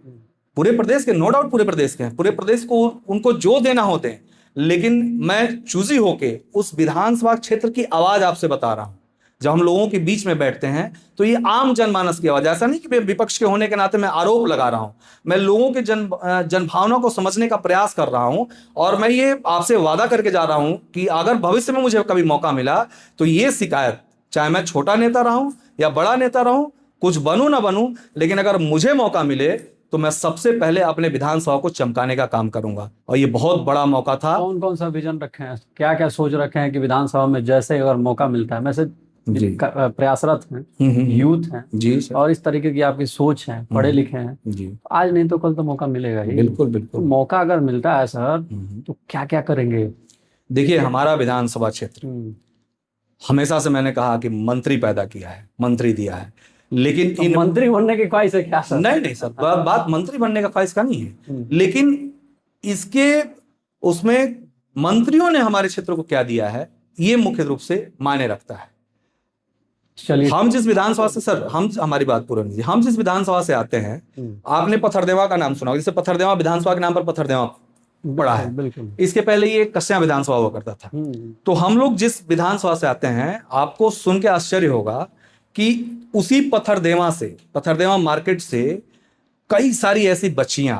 पूरे प्रदेश के, नो डाउट पूरे प्रदेश के हैं, पूरे प्रदेश को उनको जो देना होते हैं। लेकिन मैं चूजी होके उस विधानसभा क्षेत्र की आवाज आपसे बता रहा हूं। जब हम लोगों के बीच में बैठते हैं तो ये आम जनमानस की आवाज, ऐसा नहीं कि विपक्ष के होने के नाते मैं आरोप लगा रहा हूं, मैं लोगों के जनभावना को समझने का प्रयास कर रहा हूं। और मैं ये आपसे वादा करके जा रहा हूं कि अगर भविष्य में मुझे कभी मौका मिला तो ये शिकायत, चाहे मैं छोटा नेता रहूं या बड़ा नेता रहूं, कुछ बनूं ना बनूं, लेकिन अगर मुझे मौका मिले तो मैं सबसे पहले अपने विधानसभा को चमकाने का काम करूंगा। और ये बहुत बड़ा मौका था। कौन कौन सा विजन रखे हैं, क्या क्या सोच रखे हैं कि विधानसभा में जैसे अगर मौका मिलता है, वैसे प्रयासरत हैं, यूथ हैं जी सर, और इस तरीके की आपकी सोच है, पढ़े लिखे हैं जी, आज नहीं तो कल तो मौका मिलेगा ही। बिल्कुल बिल्कुल। तो मौका अगर मिलता है सर तो क्या क्या करेंगे? देखिए, हमारा विधानसभा क्षेत्र हमेशा से मैंने कहा कि मंत्री पैदा किया है, मंत्री दिया है, लेकिन तो मंत्री बनने की ख्वाहिश है क्या सर? नहीं सर, बात मंत्री बनने का ख्वाहिश का नहीं है, लेकिन इसके उसमें मंत्रियों ने हमारे क्षेत्र को क्या दिया है ये मुख्य रूप से मायने रखता है। चलिए, हम जिस विधानसभा से सर, हमारी बात पूरी कीजिए, हम जिस विधानसभा से आते हैं, आपने पथरदेवा का नाम सुना, जैसे पथरदेवा विधानसभा के नाम पर पथरदेवा पड़ा है, बिल्कुल। इसके पहले ये कस्या विधानसभा हुआ करता था। तो हम लोग जिस विधानसभा से आते हैं, आपको सुन के आश्चर्य होगा कि उसी पथरदेवा मार्केट से कई सारी ऐसी बच्चियां,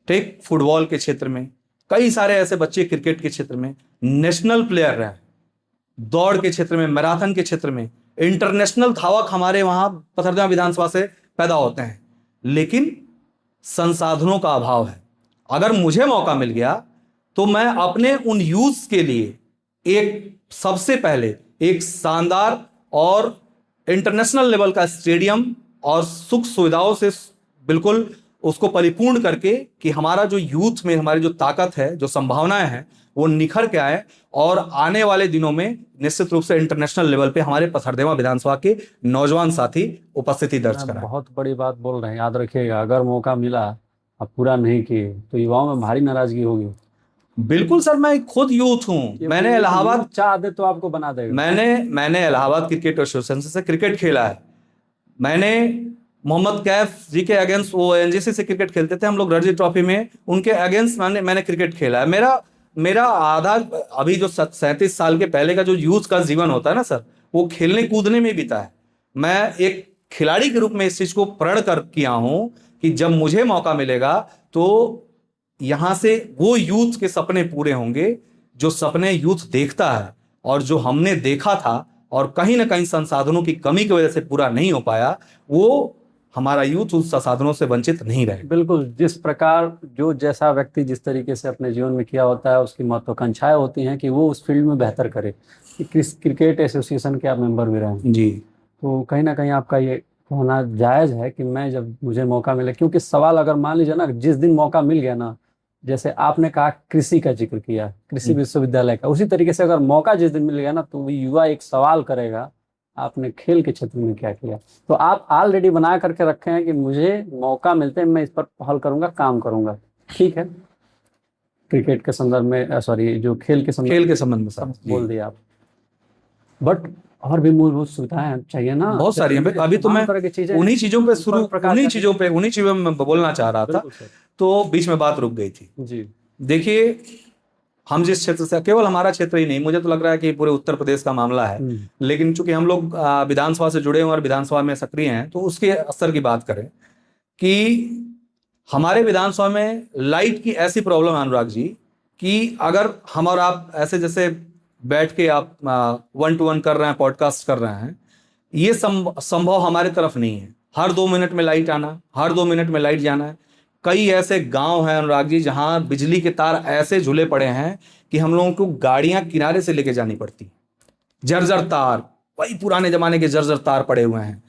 ठीक, फुटबॉल के क्षेत्र में कई सारे ऐसे बच्चे क्रिकेट के क्षेत्र में नेशनल प्लेयर रहे, दौड़ के क्षेत्र में, मैराथन के क्षेत्र में इंटरनेशनल धावक हमारे वहां पथरदेवा विधानसभा से पैदा होते हैं। लेकिन संसाधनों का अभाव है। अगर मुझे मौका मिल गया तो मैं अपने उन यूथ के लिए एक सबसे पहले एक शानदार और इंटरनेशनल लेवल का स्टेडियम और सुख सुविधाओं से बिल्कुल उसको परिपूर्ण करके कि हमारा जो यूथ में हमारी जो ताकत है, जो संभावनाएं हैं, वो निखर के आए और आने वाले दिनों में निश्चित रूप से इंटरनेशनल लेवल पे हमारे पथरदेवा विधानसभा के नौजवान साथी उपस्थिति दर्ज कराएं। बहुत बड़ी बात बोल रहे हैं, याद रखिएगा, अगर मौका मिला आप पूरा नहीं किए तो युवाओं में भारी नाराजगी होगी। बिल्कुल सर, मैं खुद यूथ हूँ, मैंने इलाहाबाद चाह दे तो आपको बना देगा। मैंने इलाहाबाद क्रिकेट एसोसिएशन से क्रिकेट खेला है। मैंने मोहम्मद कैफ जी के अगेंस्ट, वो एनजीसी से क्रिकेट खेलते थे हम लोग रणजी ट्रॉफी में, उनके अगेंस्ट मैंने क्रिकेट खेला है। मेरा आधा अभी जो 37 साल के पहले का जो यूथ का जीवन होता है ना सर, वो खेलने कूदने में बीता है। मैं एक खिलाड़ी के रूप में इस चीज को प्रण कर किया हूं कि जब मुझे मौका मिलेगा तो यहां से वो यूथ के सपने पूरे होंगे जो सपने यूथ देखता है और जो हमने देखा था और कहीं ना कहीं संसाधनों की कमी की वजह से पूरा नहीं हो पाया, वो हमारा यूथ उस संसाधनों से वंचित नहीं रहे। बिल्कुल, जिस प्रकार जो जैसा व्यक्ति जिस तरीके से अपने जीवन में किया होता है, उसकी महत्वाकांक्षाएं होती हैं कि वो उस फील्ड में बेहतर करे। क्रिकेट एसोसिएशन के आप मेंबर भी रहे जी, तो कहीं ना कहीं आपका ये होना जायज है कि मैं जब मुझे मौका मिले, क्योंकि सवाल अगर मान लीजिए ना, जिस दिन मौका मिल गया ना, जैसे आपने कहा कृषि का जिक्र किया, कृषि विश्वविद्यालय का, उसी तरीके से अगर मौका जिस दिन मिल गया ना तो युवा एक सवाल करेगा आपने खेल के क्षेत्र में क्या किया। तो आप ऑलरेडी बना करके रखे हैं कि मुझे मौका मिलते हैं मैं इस पर पहल करूंगा, काम करूंगा। ठीक है, क्रिकेट के संदर्भ में, सॉरी, जो खेल के संबंध में सब बोल दिया आप, बट और भी मूलभूत सुविधाएं चाहिए ना, बहुत सारी हैं। अभी तो मैं उन्हीं चीजों में मैं बोलना चाह रहा था, तो बीच में बात रुक गई थी जी। देखिए, हम जिस क्षेत्र से, केवल हमारा क्षेत्र ही नहीं, मुझे तो लग रहा है कि पूरे उत्तर प्रदेश का मामला है, लेकिन चूंकि हम लोग विधानसभा से जुड़े हुए और विधानसभा में सक्रिय हैं, तो उसके असर की बात करें कि हमारे विधानसभा में लाइट की ऐसी प्रॉब्लम है अनुराग जी कि अगर हम और आप ऐसे जैसे बैठ के आप 1-to-1 कर रहे हैं, पॉडकास्ट कर रहे हैं, ये संभव हमारे तरफ नहीं है। हर 2 मिनट में लाइट आना, हर 2 मिनट में लाइट जाना है। कई ऐसे गांव हैं अनुराग जी जहां बिजली के तार ऐसे झूले पड़े हैं कि हम लोगों को गाड़ियां किनारे से लेके जानी पड़ती। जर्जर तार, वही पुराने जमाने के जर्जर तार पड़े हुए हैं।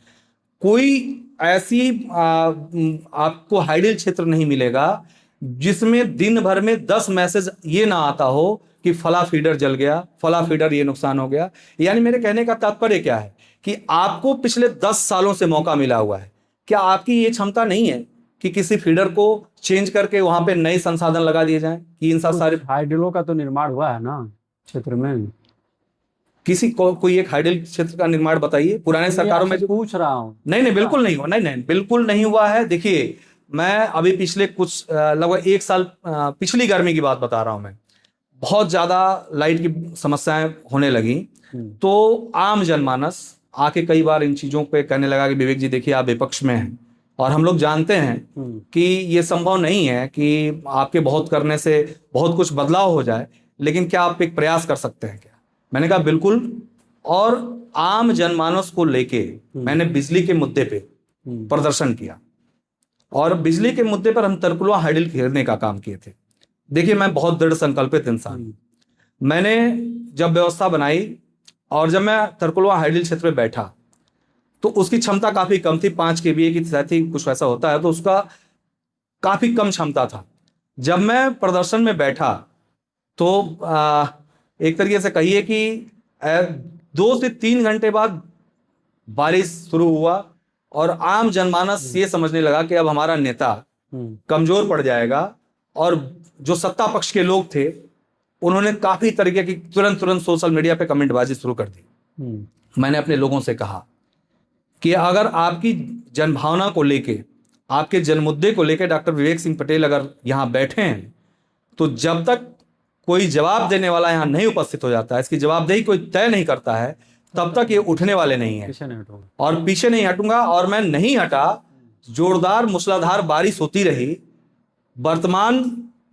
कोई ऐसी आपको हाइडल क्षेत्र नहीं मिलेगा जिसमें दिन भर में 10 मैसेज ये ना आता हो कि फला फीडर जल गया, फला फीडर ये नुकसान हो गया। यानी मेरे कहने का तात्पर्य क्या है कि आपको पिछले 10 सालों से मौका मिला हुआ है, क्या आपकी ये क्षमता नहीं है कि किसी फीडर को चेंज करके वहां पे नए संसाधन लगा दिए जाएं कि इन सारे हाइडलों का तो निर्माण हुआ है ना क्षेत्र में? किसी को कोई एक हाइडल क्षेत्र का निर्माण बताइए पुराने सरकारों में। पूछ रहा हूँ। नहीं बिल्कुल नहीं हुआ, नहीं बिल्कुल नहीं हुआ है। देखिए, मैं अभी पिछले कुछ लगभग 1 साल पिछली गर्मी की बात बता रहा हूं। मैं बहुत ज्यादा लाइट की समस्याएं होने लगी, तो आम जनमानस आके कई बार इन चीजों पे कहने लगा कि विवेक जी देखिए आप विपक्ष में हैं और हम लोग जानते हैं कि ये संभव नहीं है कि आपके बहुत करने से बहुत कुछ बदलाव हो जाए, लेकिन क्या आप एक प्रयास कर सकते हैं क्या? मैंने कहा बिल्कुल। और आम जनमानस को लेके मैंने बिजली के मुद्दे पे प्रदर्शन किया और बिजली के मुद्दे पर हम तरकुलवा हाइडल घेरने का काम किए थे। देखिए, मैं बहुत दृढ़ संकल्पित इंसान। मैंने जब व्यवस्था बनाई और जब मैं तरकुलवा हाइडल क्षेत्र में बैठा तो उसकी क्षमता काफी कम थी, 5 kVA की थी, कुछ ऐसा होता है, तो उसका काफी कम क्षमता था। जब मैं प्रदर्शन में बैठा तो एक तरीके से कहिए कि 2 से 3 घंटे बाद बारिश शुरू हुआ और आम जनमानस ये समझने लगा कि अब हमारा नेता कमजोर पड़ जाएगा। और जो सत्ता पक्ष के लोग थे उन्होंने काफी तरीके की तुरंत सोशल मीडिया पे कमेंटबाजी शुरू कर दी। मैंने अपने लोगों से कहा कि अगर आपकी जनभावना को लेके, आपके जनमुद्दे को लेके डॉक्टर विवेक सिंह पटेल अगर यहाँ बैठे हैं, तो जब तक कोई जवाब देने वाला यहाँ नहीं उपस्थित हो जाता है, इसकी जवाबदेही कोई तय नहीं करता है, तब तक ये उठने वाले नहीं है। और पीछे नहीं हटूंगा। और मैं नहीं हटा। जोरदार मूसलाधार बारिश होती रही। वर्तमान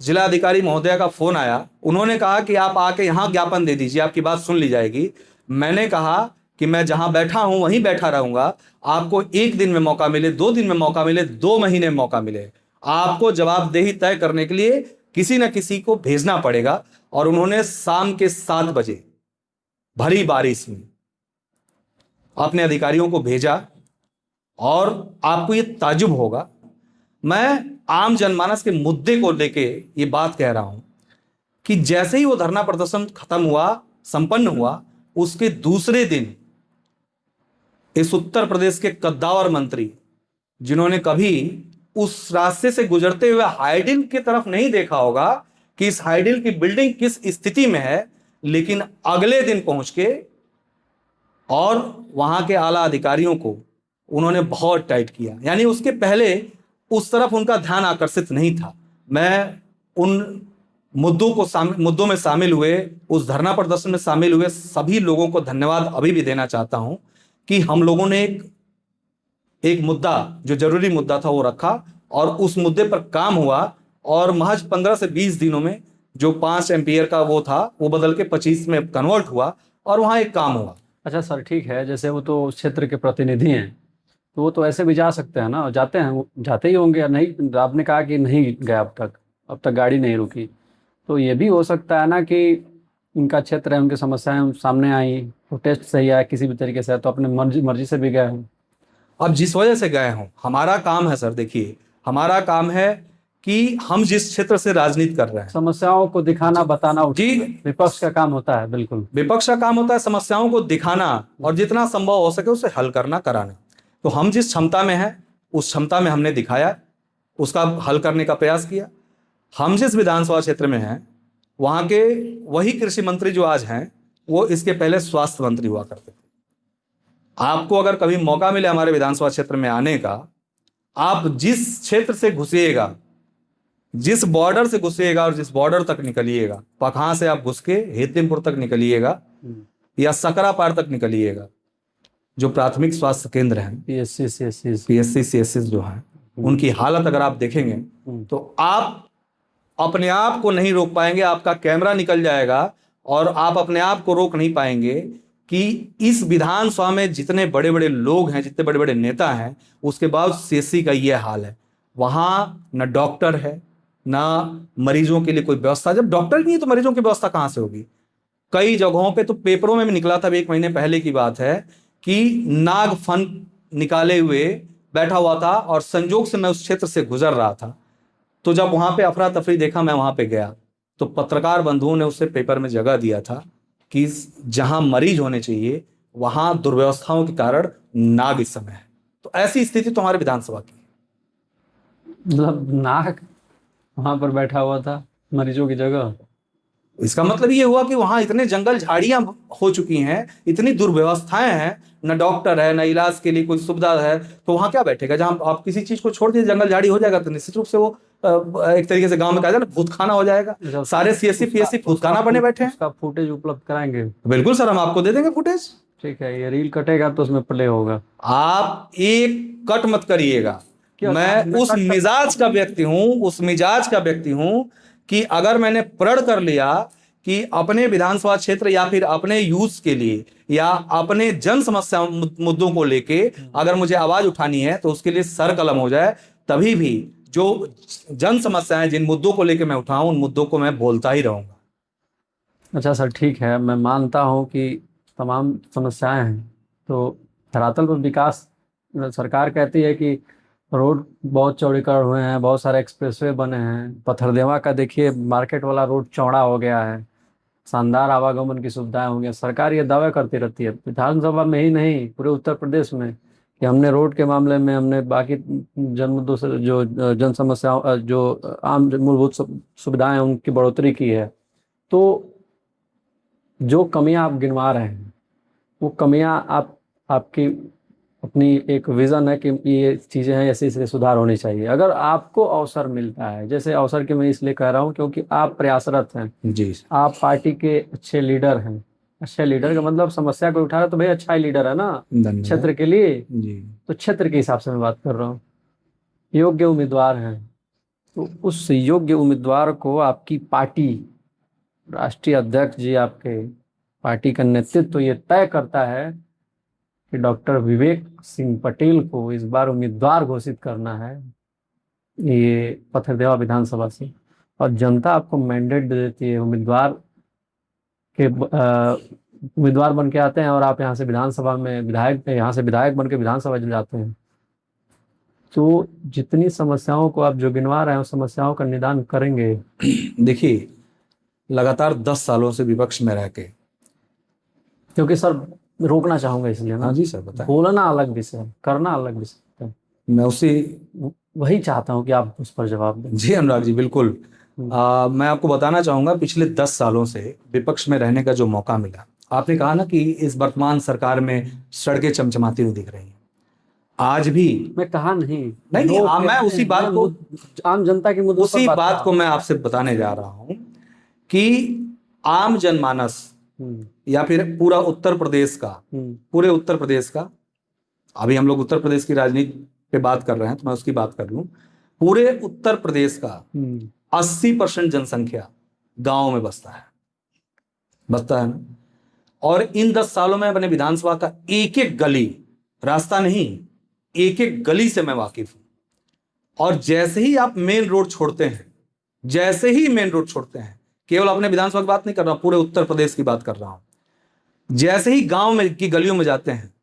जिलाधिकारी महोदया का फोन आया, उन्होंने कहा कि आप आके यहाँ ज्ञापन दे दीजिए, आपकी बात सुन ली जाएगी। मैंने कहा कि मैं जहां बैठा हूं वहीं बैठा रहूंगा। आपको 1 दिन में मौका मिले, 2 दिन में मौका मिले, 2 महीने में मौका मिले, आपको जवाबदेही तय करने के लिए किसी न किसी को भेजना पड़ेगा। और उन्होंने शाम के 7 बजे भरी बारिश में अपने अधिकारियों को भेजा। और आपको ये ताजुब होगा, मैं आम जनमानस के मुद्दे को लेके ये बात कह रहा हूं कि जैसे ही वो धरना प्रदर्शन खत्म हुआ, संपन्न हुआ, उसके दूसरे दिन इस उत्तर प्रदेश के कद्दावर मंत्री, जिन्होंने कभी उस रास्ते से गुजरते हुए हाइडल की तरफ नहीं देखा होगा कि इस हाइडल की बिल्डिंग किस स्थिति में है, लेकिन अगले दिन पहुंच के और वहां के आला अधिकारियों को उन्होंने बहुत टाइट किया। यानी उसके पहले उस तरफ उनका ध्यान आकर्षित नहीं था। मैं उन मुद्दों में शामिल हुए, उस धरना प्रदर्शन में शामिल हुए सभी लोगों को धन्यवाद अभी भी देना चाहता हूं कि हम लोगों ने एक मुद्दा, जो जरूरी मुद्दा था, वो रखा और उस मुद्दे पर काम हुआ। और महज 15 से 20 दिनों में जो 5 एम्पियर का वो था, वो बदल के 25 में कन्वर्ट हुआ और वहां एक काम हुआ। अच्छा सर, ठीक है, जैसे वो तो उस क्षेत्र के प्रतिनिधि हैं, तो वो तो ऐसे भी जा सकते हैं ना, जाते हैं, जाते ही होंगे या नहीं? आपने कहा कि नहीं गए अब तक गाड़ी नहीं रुकी, तो ये भी हो सकता है ना कि उनका क्षेत्र है, उनकी समस्याएं सामने आई, प्रोटेस्ट सही आया किसी भी तरीके से, तो अपने मर्जी से भी गए हों। अब जिस वजह से गए हों, हमारा काम है सर, देखिए हमारा काम है कि हम जिस क्षेत्र से राजनीति कर रहे हैं, समस्याओं को दिखाना, बताना जी विपक्ष का काम होता है। बिल्कुल विपक्ष का काम होता है समस्याओं को दिखाना और जितना संभव हो सके उसे हल करना, कराना। तो हम जिस क्षमता में हैं उस क्षमता में हमने दिखाया, उसका हल करने का प्रयास किया। हम जिस विधानसभा क्षेत्र में हैं वहाँ के वही कृषि मंत्री जो आज हैं, वो इसके पहले स्वास्थ्य मंत्री हुआ करते थे। आपको अगर कभी मौका मिले हमारे विधानसभा क्षेत्र में आने का, आप जिस क्षेत्र से घुसिएगा, जिस बॉर्डर से घुसिएगा और जिस बॉर्डर तक निकलिएगा, पकहां से आप घुस के हेतिमपुर तक निकलिएगा या सकरापार तक निकलिएगा, जो प्राथमिक स्वास्थ्य केंद्र हैं, PSC CSC जो हैं, उनकी हालत अगर आप देखेंगे तो आप अपने आप को नहीं रोक पाएंगे, आपका कैमरा निकल जाएगा और आप अपने आप को रोक नहीं पाएंगे कि इस विधानसभा में जितने बड़े बड़े लोग हैं, जितने बड़े बड़े नेता हैं, उसके बाद सीएससी का ये हाल है। वहां न डॉक्टर है, ना मरीजों के लिए कोई व्यवस्था। जब डॉक्टर नहीं है तो मरीजों की व्यवस्था कहां से होगी? कई जगहों पे तो पेपरों में भी निकला था, 1 महीने पहले की बात है, कि नाग फन निकाले हुए बैठा हुआ था और संजोग से मैं उस क्षेत्र से गुजर रहा था। तो जब वहां पे अफरा तफरी देखा, मैं वहां पे गया तो पत्रकार बंधुओं ने उसे पेपर में जगह दिया था कि जहां मरीज होने चाहिए वहां दुर्व्यवस्थाओं के कारण नाग इस समय है। तो ऐसी स्थिति तो हमारे विधानसभा की। मतलब नाग वहां पर बैठा हुआ था मरीजों की जगह। इसका मतलब ये हुआ कि वहां इतने जंगल झाड़ियां हो चुकी हैं, इतनी दुर्व्यवस्थाएं हैं, न डॉक्टर है, न इलाज के लिए कोई सुविधा है, तो वहां क्या बैठेगा? जहां आप किसी चीज को छोड़ दीजिए, जंगल झाड़ी हो जाएगा तो निश्चित रूप से वो एक तरीके से गांव में कहा जाए ना, भूतखाना हो जाएगा। सारे सीएससी पीएससी भूतखाना बने बैठे हैं। उसका फुटेज उपलब्ध कराएंगे? बिल्कुल सर, हम आपको दे देंगे फुटेज। ठीक है, ये रील कटेगा तो उसमें प्ले होगा। आप एक कट मत करिएगा। मैं उस मिजाज का व्यक्ति हूं, कि अगर मैंने प्रण कर लिया कि अपने विधानसभा क्षेत्र या फिर अपने यूथ के लिए या अपने जन समस्या मुद्दों को लेके अगर मुझे आवाज उठानी है तो उसके लिए सर कलम हो जाए। तभी भी जो जन समस्याएं, जिन मुद्दों को लेके मैं उठाऊं, उन मुद्दों को मैं बोलता ही रहूंगा। अच्छा सर, ठीक है, मैं मानता हूं कि तमाम समस्याएं हैं, तो धरातल पर विकास, सरकार कहती है कि रोड बहुत चौड़ीकरण हुए हैं, बहुत सारे एक्सप्रेसवे बने हैं। पथरदेवा का देखिए, मार्केट वाला रोड चौड़ा हो गया है, शानदार आवागमन की सुविधाएं होंगी। सरकार ये दावे करती रहती है विधानसभा में ही नहीं, पूरे उत्तर प्रदेश में, कि हमने रोड के मामले में, हमने बाकी जन मुद्दों से जो जन समस्याओं, जो आम मूलभूत सुविधाएं, उनकी बढ़ोतरी की है। तो जो कमियां आप गिनवा रहे हैं, वो कमियां आपकी अपनी एक विजन है कि ये चीज़ें हैं, ऐसे इसलिए सुधार होनी चाहिए। अगर आपको अवसर मिलता है, जैसे अवसर की मैं इसलिए कह रहा हूँ क्योंकि आप प्रयासरत हैं जी, आप पार्टी के अच्छे लीडर हैं। अच्छे लीडर का मतलब समस्या को उठा रहे तो भाई अच्छा ही लीडर है ना क्षेत्र के लिए। जी, तो क्षेत्र के हिसाब से मैं बात कर रहा हूँ, योग्य उम्मीदवार हैं, तो उस योग्य उम्मीदवार को आपकी पार्टी, राष्ट्रीय अध्यक्ष जी, आपके पार्टी का नेतृत्व तो ये तय करता है कि डॉक्टर विवेक सिंह पटेल को इस बार उम्मीदवार घोषित करना है ये पथरदेवा विधानसभा से, और जनता आपको मैंडेट दे देती है। उम्मीदवार बन के आते हैं और आप यहाँ से विधानसभा में विधायक बन के विधानसभा चले जाते हैं। तो जितनी समस्याओं को आप जो गिनवा रहे हैं, उस समस्याओं का निदान करेंगे। देखिए, लगातार 10 सालों से विपक्ष में रह के, क्योंकि सर रोकना चाहूंगा इसलिए ना। हाँ जी सर, बताएं। बोलना अलग विषय, करना अलग विषय। मैं वही चाहता हूं कि आप उस पर जवाब दें। जी अनुराग जी, बिल्कुल। मैं आपको बताना चाहूंगा, पिछले 10 सालों से विपक्ष में रहने का जो मौका मिला, आपने कहा ना कि इस वर्तमान सरकार में सड़कें चमचमाती हुई दिख रही हैं। आज भी मैं कहा नहीं, मैं उसी बात को, आम जनता के मुद्दों उसी बात को मैं आपसे बताने जा रहा हूं कि आम जनमानस या फिर पूरा उत्तर प्रदेश का, पूरे उत्तर प्रदेश का, अभी हम लोग उत्तर प्रदेश की राजनीति पे बात कर रहे हैं तो मैं उसकी बात कर लूं। पूरे उत्तर प्रदेश का 80% जनसंख्या गांव में बसता है ना। और इन 10 सालों में अपने विधानसभा का एक एक गली, रास्ता नहीं, एक एक गली से मैं वाकिफ हूं। और जैसे ही आप मेन रोड छोड़ते हैं, केवल अपने विधानसभा की बात नहीं कर रहा हूं, पूरे उत्तर प्रदेश की बात कर रहा हूं, जैसे ही गांव में की गलियों में जाते हैं,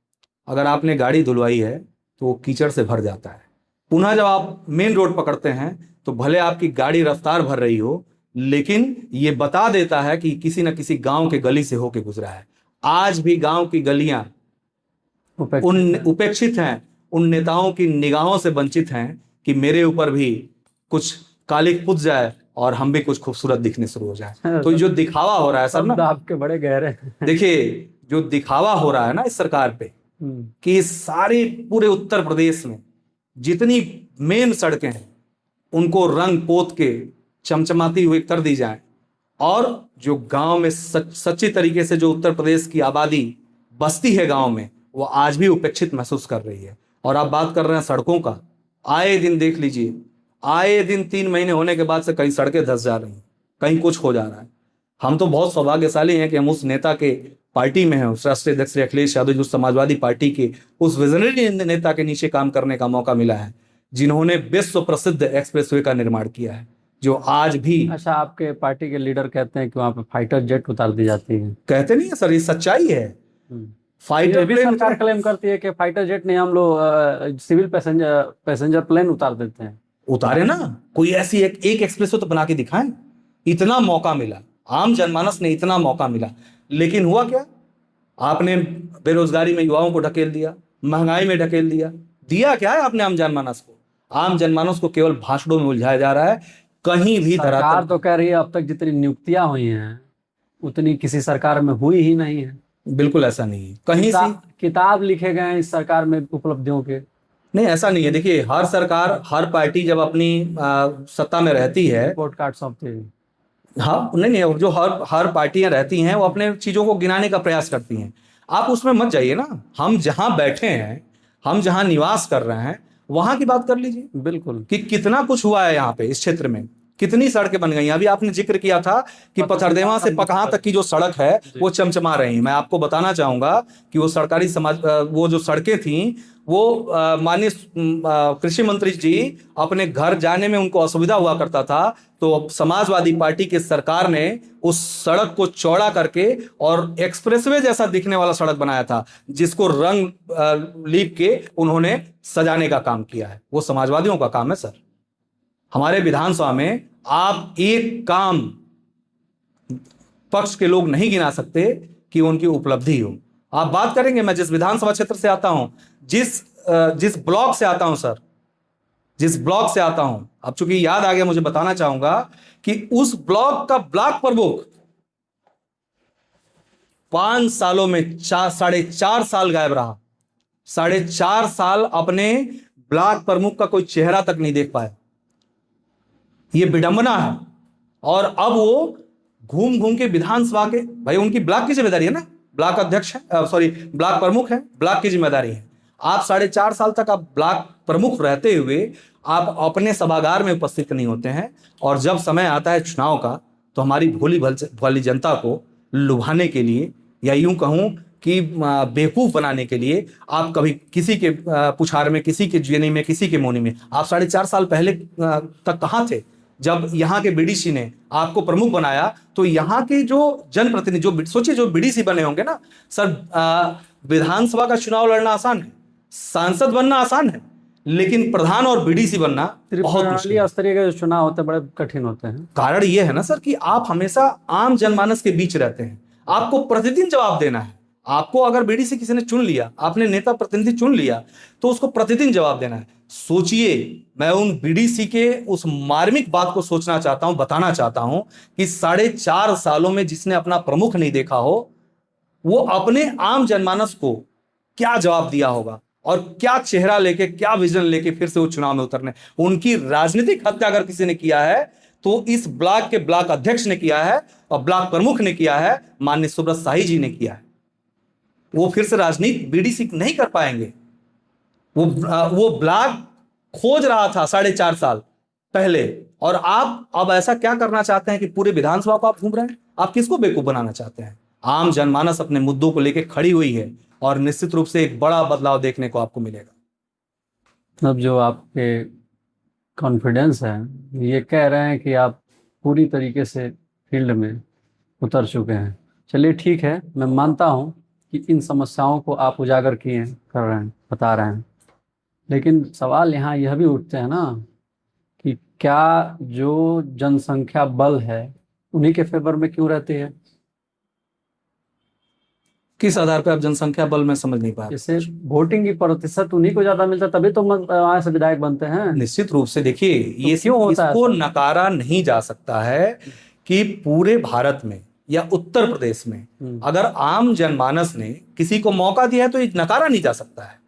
अगर आपने गाड़ी धुलवाई है तो वो कीचड़ से भर जाता है। पुनः जब आप मेन रोड पकड़ते हैं तो भले आपकी गाड़ी रफ्तार भर रही हो, लेकिन ये बता देता है कि किसी न किसी गांव के गली से होके गुजरा है। आज भी गांव की गलियां उपेक्षित हैं, उन नेताओं की निगाहों से वंचित हैं कि मेरे ऊपर भी कुछ कालिक पुत जाए और हम भी कुछ खूबसूरत दिखने शुरू हो जाए। तो जो दिखावा हो रहा है सर ना, आपके बड़े गहरे देखिए, जो दिखावा हो रहा है ना इस सरकार पे, कि सारे पूरे उत्तर प्रदेश में जितनी मेन सड़कें हैं उनको रंग पोत के चमचमाती हुई कर दी जाए, और जो गांव में सच्ची तरीके से जो उत्तर प्रदेश की आबादी बसती है गांव में, वो आज भी उपेक्षित महसूस कर रही है। और आप बात कर रहे हैं सड़कों का, आए दिन देख लीजिए, आए दिन 3 महीने होने के बाद से कहीं सड़कें धंस जा रही हैं, कहीं कुछ हो जा रहा है। हम तो बहुत सौभाग्यशाली हैं कि हम उस नेता के पार्टी में हैं, उस राष्ट्रीय अध्यक्ष श्री अखिलेश यादव, जो समाजवादी पार्टी के उस विजनरी नेता के नीचे काम करने का मौका मिला है, जिन्होंने विश्व प्रसिद्ध एक्सप्रेसवे का निर्माण किया है, जो आज भी। अच्छा, आपके पार्टी के लीडर कहते हैं कि वहाँ पे फाइटर जेट उतार दी जाती है। कहते नहीं है सर, ये सच्चाई है। ये फाइटर भी प्लेन सरकार क्लेम करती है कि फाइटर जेट नहीं, हम लोग सिविल पैसेंजर प्लेन उतार देते हैं। उतारे ना, कोई ऐसी एक एक्सप्रेसवे तो बना के दिखाएं। इतना मौका मिला, आम जनमानस ने इतना मौका मिला, लेकिन हुआ क्या? आपने बेरोजगारी में युवाओं को ढकेल दिया, महंगाई में ढकेल दिया। दिया क्या है आपने आम जनमानस को? आम जनमानस को केवल भाषणों में उलझाया जा रहा है, कहीं भी सरकार तो कह रही है अब तक जितनी नियुक्तियां हुई हैं उतनी किसी सरकार में हुई ही नहीं है। बिल्कुल ऐसा नहीं है, कहीं से किताब लिखे गए हैं इस सरकार में उपलब्धियों के। नहीं, ऐसा नहीं है। देखिए, हर सरकार, हर पार्टी जब अपनी सत्ता में रहती है, रिपोर्ट कार्ड सौंपते हैं। हाँ, नहीं, जो हर पार्टियां रहती हैं वो अपने चीजों को गिनाने का प्रयास करती हैं। आप उसमें मत जाइए ना। हम जहां बैठे हैं, हम जहां निवास कर रहे हैं, वहां की बात कर लीजिए। बिल्कुल, कि कितना कुछ हुआ है यहाँ पे, इस क्षेत्र में कितनी सड़कें बन गई हैं। अभी आपने जिक्र किया था कि पथरदेवा से पकहां तक की जो सड़क है वो चमचमा रही है। मैं आपको बताना चाहूंगा कि वो सरकारी समाज वो जो सड़कें थी, वो माननीय कृषि मंत्री जी अपने घर जाने में उनको असुविधा हुआ करता था, तो समाजवादी पार्टी की सरकार ने उस सड़क को चौड़ा करके और एक्सप्रेसवे जैसा दिखने वाला सड़क बनाया था, जिसको रंग लीप के उन्होंने सजाने का काम किया है। वो समाजवादियों का काम है सर। हमारे विधानसभा में आप एक काम पक्ष के लोग नहीं गिना सकते कि उनकी उपलब्धि हो। आप बात करेंगे, मैं जिस विधानसभा क्षेत्र से आता हूं, जिस ब्लॉक से आता हूं सर, जिस ब्लॉक से आता हूं, अब चूंकि याद आ गया, मुझे बताना चाहूंगा कि उस ब्लॉक का ब्लॉक प्रमुख 5 सालों में 4.5 साल गायब रहा। 4.5 साल अपने ब्लॉक प्रमुख का कोई चेहरा तक नहीं देख पाया। ये विडंबना है। और अब वो घूम घूम के विधानसभा के, भाई उनकी ब्लॉक की जिम्मेदारी है ना, ब्लॉक अध्यक्ष है, सॉरी ब्लॉक प्रमुख है, ब्लॉक की जिम्मेदारी है। आप 4.5 साल तक आप ब्लॉक प्रमुख रहते हुए आप अपने सभागार में उपस्थित नहीं होते हैं, और जब समय आता है चुनाव का, तो हमारी भोली भाली जनता को लुभाने के लिए, या यूं कहूं कि बेवकूफ बनाने के लिए, आप कभी किसी के पुछार में, किसी के जेनी में, किसी के मोनी में, आप 4.5 साल पहले तक कहां थे? जब यहाँ के बीडीसी ने आपको प्रमुख बनाया, तो यहाँ के जो जनप्रतिनिधि, जो सोचिए जो बीडीसी बने होंगे ना सर, विधानसभा का चुनाव लड़ना आसान है, सांसद बनना आसान है, लेकिन प्रधान और बीडीसी बनना बहुत मुश्किल स्तरीय के जो चुनाव होते हैं बड़े कठिन होते हैं। कारण ये है ना सर कि आप हमेशा आम जनमानस के बीच रहते हैं, आपको प्रतिदिन जवाब देना है। आपको अगर बीडीसी किसी ने चुन लिया, आपने नेता प्रतिनिधि चुन लिया, तो उसको प्रतिदिन जवाब देना है। सोचिए, मैं उन बीडीसी के उस मार्मिक बात को सोचना चाहता हूं, बताना चाहता हूं कि 4.5 सालों में जिसने अपना प्रमुख नहीं देखा हो, वो अपने आम जनमानस को क्या जवाब दिया होगा, और क्या चेहरा लेके, क्या विजन लेके फिर से वो चुनाव में उतरने। उनकी राजनीतिक हत्या अगर किसी ने किया है, तो इस ब्लॉक के ब्लॉक अध्यक्ष ने किया है, और ब्लॉक प्रमुख ने किया है, माननीय सुब्रत शाही जी ने किया है। वो फिर से राजनीति बीडीसी नहीं कर पाएंगे। वो ब्लॉक खोज रहा था 4.5 साल पहले, और आप अब ऐसा क्या करना चाहते हैं कि पूरे विधानसभा को आप घूम रहे हैं? आप किसको बेवकूफ बनाना चाहते हैं? आम जनमानस अपने मुद्दों को लेकर खड़ी हुई है, और निश्चित रूप से एक बड़ा बदलाव देखने को आपको मिलेगा। अब जो आपके कॉन्फिडेंस है, ये कह रहे हैं कि आप पूरी तरीके से फील्ड में उतर चुके हैं। चलिए ठीक है, मैं मानता हूं कि इन समस्याओं को आप उजागर किए, कर रहे हैं, बता रहे हैं, लेकिन सवाल यहाँ यह भी उठते हैं ना कि क्या जो जनसंख्या बल है उन्हीं के फेवर में क्यों रहती है? किस आधार पर आप जनसंख्या बल में समझ नहीं पा रहे? जैसे वोटिंग की प्रतिशत उन्हीं को ज्यादा मिलता है, तभी तो वहां से विधायक बनते हैं। निश्चित रूप से देखिए, तो ये क्यों होता है? इसको नकारा नहीं जा सकता है कि पूरे भारत में या उत्तर प्रदेश में अगर आम जनमानस ने किसी को मौका दिया है, तो ये नकारा नहीं जा सकता है।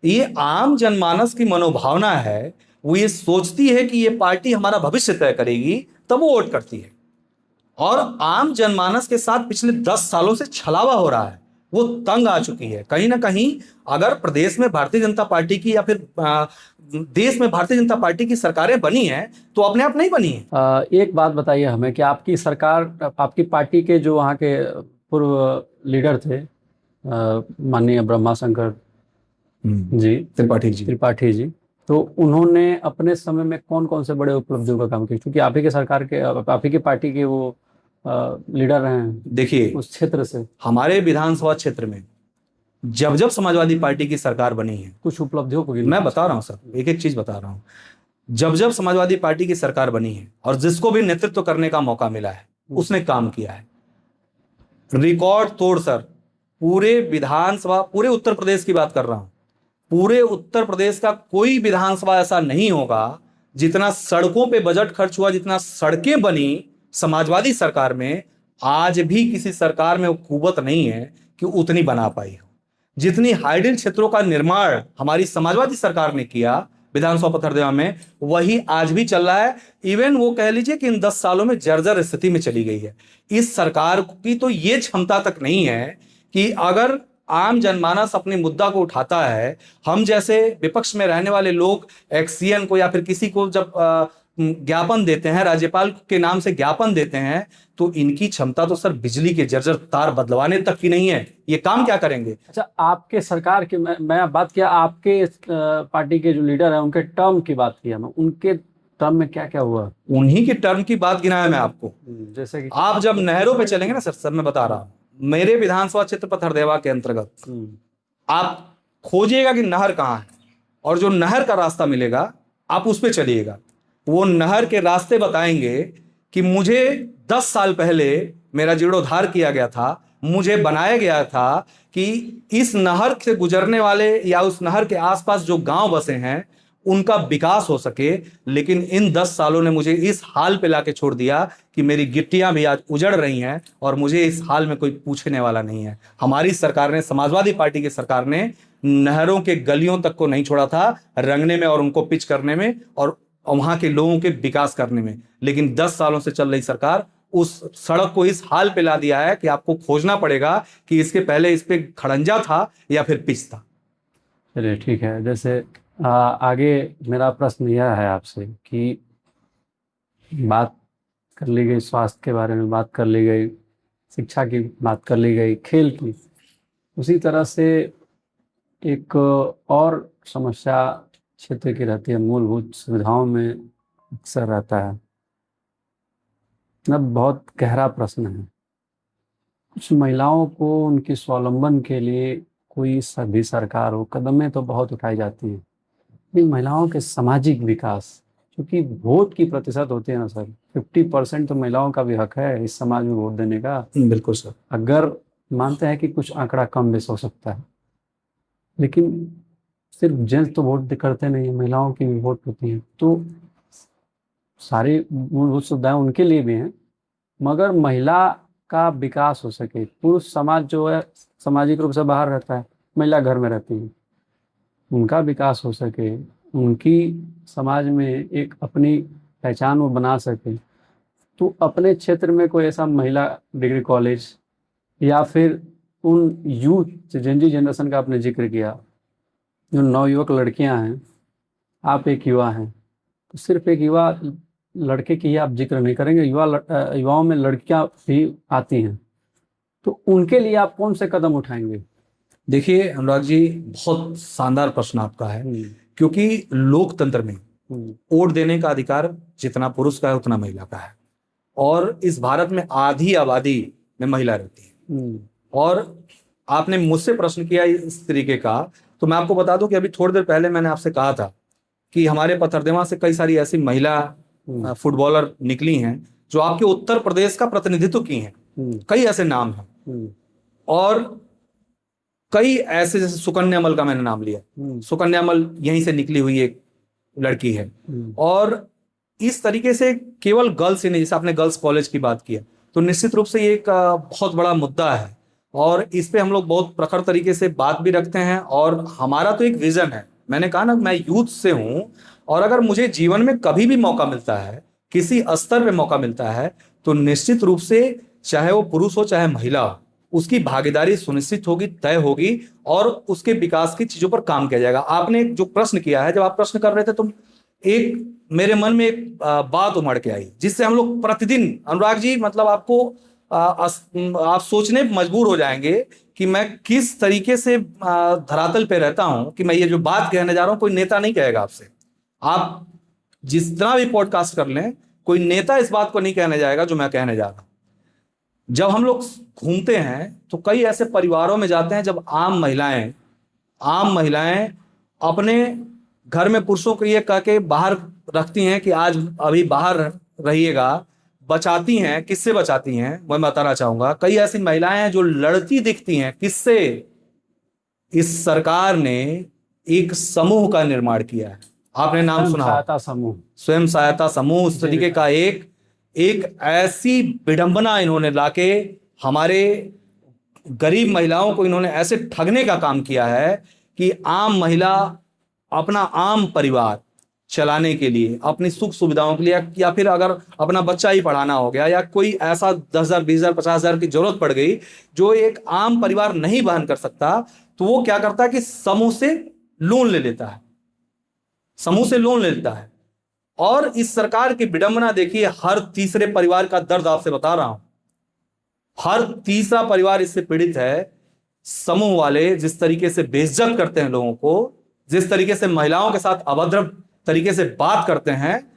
ये आम जनमानस की मनोभावना है, वो ये सोचती है कि ये पार्टी हमारा भविष्य तय करेगी, तब वो वोट करती है। और आम जनमानस के साथ पिछले 10 सालों से छलावा हो रहा है। वो तंग आ चुकी है। कहीं ना कहीं अगर प्रदेश में भारतीय जनता पार्टी की या फिर देश में भारतीय जनता पार्टी की सरकारें बनी हैं तो अपने आप नहीं बनी है। एक बात बताइए हमें कि आपकी सरकार, आपकी पार्टी के जो वहाँ के पूर्व लीडर थे माननीय ब्रह्मा शंकर जी त्रिपाठी जी, तो उन्होंने अपने समय में कौन कौन से बड़े उपलब्धियों का काम किया, क्योंकि आप ही के सरकार के, आप ही के पार्टी के वो लीडर रहे हैं। देखिए उस क्षेत्र से हमारे विधानसभा क्षेत्र में जब जब समाजवादी पार्टी की सरकार बनी है, कुछ उपलब्धियों को मैं बता रहा हूं सर, एक एक चीज बता रहा हूं। जब जब समाजवादी पार्टी की सरकार बनी है और जिसको भी नेतृत्व करने का मौका मिला है उसने काम किया है रिकॉर्ड तोड़ सर। पूरे विधानसभा, पूरे उत्तर प्रदेश की बात कर रहा हूं, पूरे उत्तर प्रदेश का कोई विधानसभा ऐसा नहीं होगा जितना सड़कों पे बजट खर्च हुआ, जितना सड़कें बनी समाजवादी सरकार में, आज भी किसी सरकार में वो कुवत नहीं है कि उतनी बना पाई हो। जितनी हाइडल क्षेत्रों का निर्माण हमारी समाजवादी सरकार ने किया विधानसभा पथरदेवा में, वही आज भी चल रहा है। इवन वो कह लीजिए कि इन 10 सालों में जर्जर स्थिति में चली गई है। इस सरकार की तो ये क्षमता तक नहीं है कि अगर आम जनमानस अपने मुद्दा को उठाता है, हम जैसे विपक्ष में रहने वाले लोग एक्सीएन को या फिर किसी को जब ज्ञापन देते हैं, राज्यपाल के नाम से ज्ञापन देते हैं, तो इनकी क्षमता तो सर बिजली के जर्जर तार बदलवाने तक की नहीं है। ये काम क्या करेंगे? अच्छा, आपके सरकार की मैं बात किया, आपके पार्टी के जो लीडर हैं उनके टर्म की बात किया मैं, उनके टर्म में क्या क्या हुआ? उन्हीं के टर्म की बात गिनाया मैं आपको। जैसे कि आप जब नहरों पे चलेंगे ना सर मैं बता रहा हूं, मेरे विधानसभा क्षेत्र पथरदेवा के अंतर्गत आप खोजिएगा कि नहर कहाँ है, और जो नहर का रास्ता मिलेगा आप उस पे चलिएगा। वो नहर के रास्ते बताएंगे कि मुझे 10 साल पहले मेरा जीर्णोद्धार किया गया था, मुझे बनाया गया था कि इस नहर से गुजरने वाले या उस नहर के आसपास जो गांव बसे हैं उनका विकास हो सके। लेकिन इन 10 सालों ने मुझे इस हाल पे लाके छोड़ दिया कि मेरी गिट्टियां भी आज उजड़ रही हैं और मुझे इस हाल में कोई पूछने वाला नहीं है। हमारी सरकार ने, समाजवादी पार्टी की सरकार ने, नहरों के गलियों तक को नहीं छोड़ा था रंगने में और उनको पिच करने में और वहां के लोगों के विकास करने में। लेकिन 10 सालों से चल रही सरकार उस सड़क को इस हाल पे ला दिया है कि आपको खोजना पड़ेगा कि इसके पहले इस पे खड़ंजा था या फिर पिच था। चलिए ठीक है। जैसे आगे मेरा प्रश्न यह है आपसे कि बात कर ली गई स्वास्थ्य के बारे में, बात कर ली गई शिक्षा की, बात कर ली गई खेल की, उसी तरह से एक और समस्या क्षेत्र की रहती है, मूलभूत सुविधाओं में अक्सर रहता है। बहुत गहरा प्रश्न है। कुछ महिलाओं को उनके स्वावलंबन के लिए कोई भी सरकार हो, कदमें तो बहुत उठाई जाती हैं, लेकिन महिलाओं के सामाजिक विकास, क्योंकि वोट की प्रतिशत होती है ना सर, 50% तो महिलाओं का भी हक है इस समाज में वोट देने का। बिल्कुल सर। अगर मानते हैं कि कुछ आंकड़ा कम बेस हो सकता है, लेकिन सिर्फ जेंट्स तो वोट करते नहीं, महिलाओं की भी वोट होती हैं, तो सारी मूलभूत सुविधाएं उनके लिए भी हैं, मगर महिला का विकास हो सके। पुरुष समाज जो है सामाजिक रूप से बाहर रहता है, महिला घर में रहती है, उनका विकास हो सके, उनकी समाज में एक अपनी पहचान वो बना सके, तो अपने क्षेत्र में कोई ऐसा महिला डिग्री कॉलेज या फिर उन यूथ जेनजी जनरेशन का आपने जिक्र किया, जो नवयुवक लड़कियां हैं, आप एक युवा हैं, तो सिर्फ एक युवा लड़के की ही आप जिक्र नहीं करेंगे, युवाओं में लड़कियां भी आती हैं, तो उनके लिए आप कौन से कदम उठाएंगे? देखिए अनुराग जी, बहुत शानदार प्रश्न आपका है, क्योंकि लोकतंत्र में वोट देने का अधिकार जितना पुरुष का है उतना महिला का है, और इस भारत में आधी आबादी में महिला रहती है। और आपने मुझसे प्रश्न किया इस तरीके का, तो मैं आपको बता दूं कि अभी थोड़ी देर पहले मैंने आपसे कहा था कि हमारे पथरदेवा से कई सारी ऐसी महिला फुटबॉलर निकली हैं जो आपके उत्तर प्रदेश का प्रतिनिधित्व की हैं। कई ऐसे नाम हैं, और कई ऐसे, जैसे सुकन्या मल का मैंने नाम लिया, सुकन्या मल यहीं से निकली हुई एक लड़की है। और इस तरीके से केवल गर्ल्स ही नहीं, जैसे आपने गर्ल्स कॉलेज की बात किया, तो निश्चित रूप से ये एक बहुत बड़ा मुद्दा है, और इस पे हम लोग बहुत प्रखर तरीके से बात भी रखते हैं। और हमारा तो एक विजन है, मैंने कहा ना, मैं यूथ से हूं, और अगर मुझे जीवन में कभी भी मौका मिलता है, किसी स्तर पे मौका मिलता है, तो निश्चित रूप से चाहे वो पुरुष हो चाहे महिला हो, उसकी भागीदारी सुनिश्चित होगी, तय होगी और उसके विकास की चीजों पर काम किया जाएगा। आपने जो प्रश्न किया है, जब आप प्रश्न कर रहे थे तो एक मेरे मन में एक बात उमड़ के आई, जिससे हम लोग प्रतिदिन, अनुराग जी, मतलब आपको आप सोचने पर मजबूर हो जाएंगे कि मैं किस तरीके से धरातल पे रहता हूं, कि मैं ये जो बात कहने जा रहा हूं कोई नेता नहीं कहेगा आपसे। आप जितना भी पॉडकास्ट कर लें, कोई नेता इस बात को नहीं कहने जाएगा जो मैं कहने जा रहा हूं। जब हम लोग घूमते हैं तो कई ऐसे परिवारों में जाते हैं जब आम महिलाएं अपने घर में पुरुषों को ये कह के बाहर रखती हैं कि आज अभी बाहर रहिएगा, बचाती हैं। किससे बचाती हैं मैं बताना चाहूंगा। कई ऐसी महिलाएं हैं जो लड़ती दिखती हैं। किससे? इस सरकार ने एक समूह का निर्माण किया है, आपने नाम सुना, सहायता समूह, स्वयं सहायता समूह। उस तरीके का एक ऐसी विडंबना इन्होंने लाके हमारे गरीब महिलाओं को इन्होंने ऐसे ठगने का काम किया है कि आम महिला अपना आम परिवार चलाने के लिए, अपनी सुख सुविधाओं के लिए, या फिर अगर अपना बच्चा ही पढ़ाना हो गया या कोई ऐसा 10,000, 20,000, 50,000 की जरूरत पड़ गई जो एक आम परिवार नहीं वहन कर सकता, तो वो क्या करता है कि समूह से लोन ले लेता है, और इस सरकार की विडंबना देखिए, हर तीसरे परिवार का दर्द आपसे बता रहा हूं, हर तीसरा परिवार इससे पीड़ित है। समूह वाले जिस तरीके से बेइज्जत करते हैं लोगों को, जिस तरीके से महिलाओं के साथ अभद्र तरीके से बात करते हैं,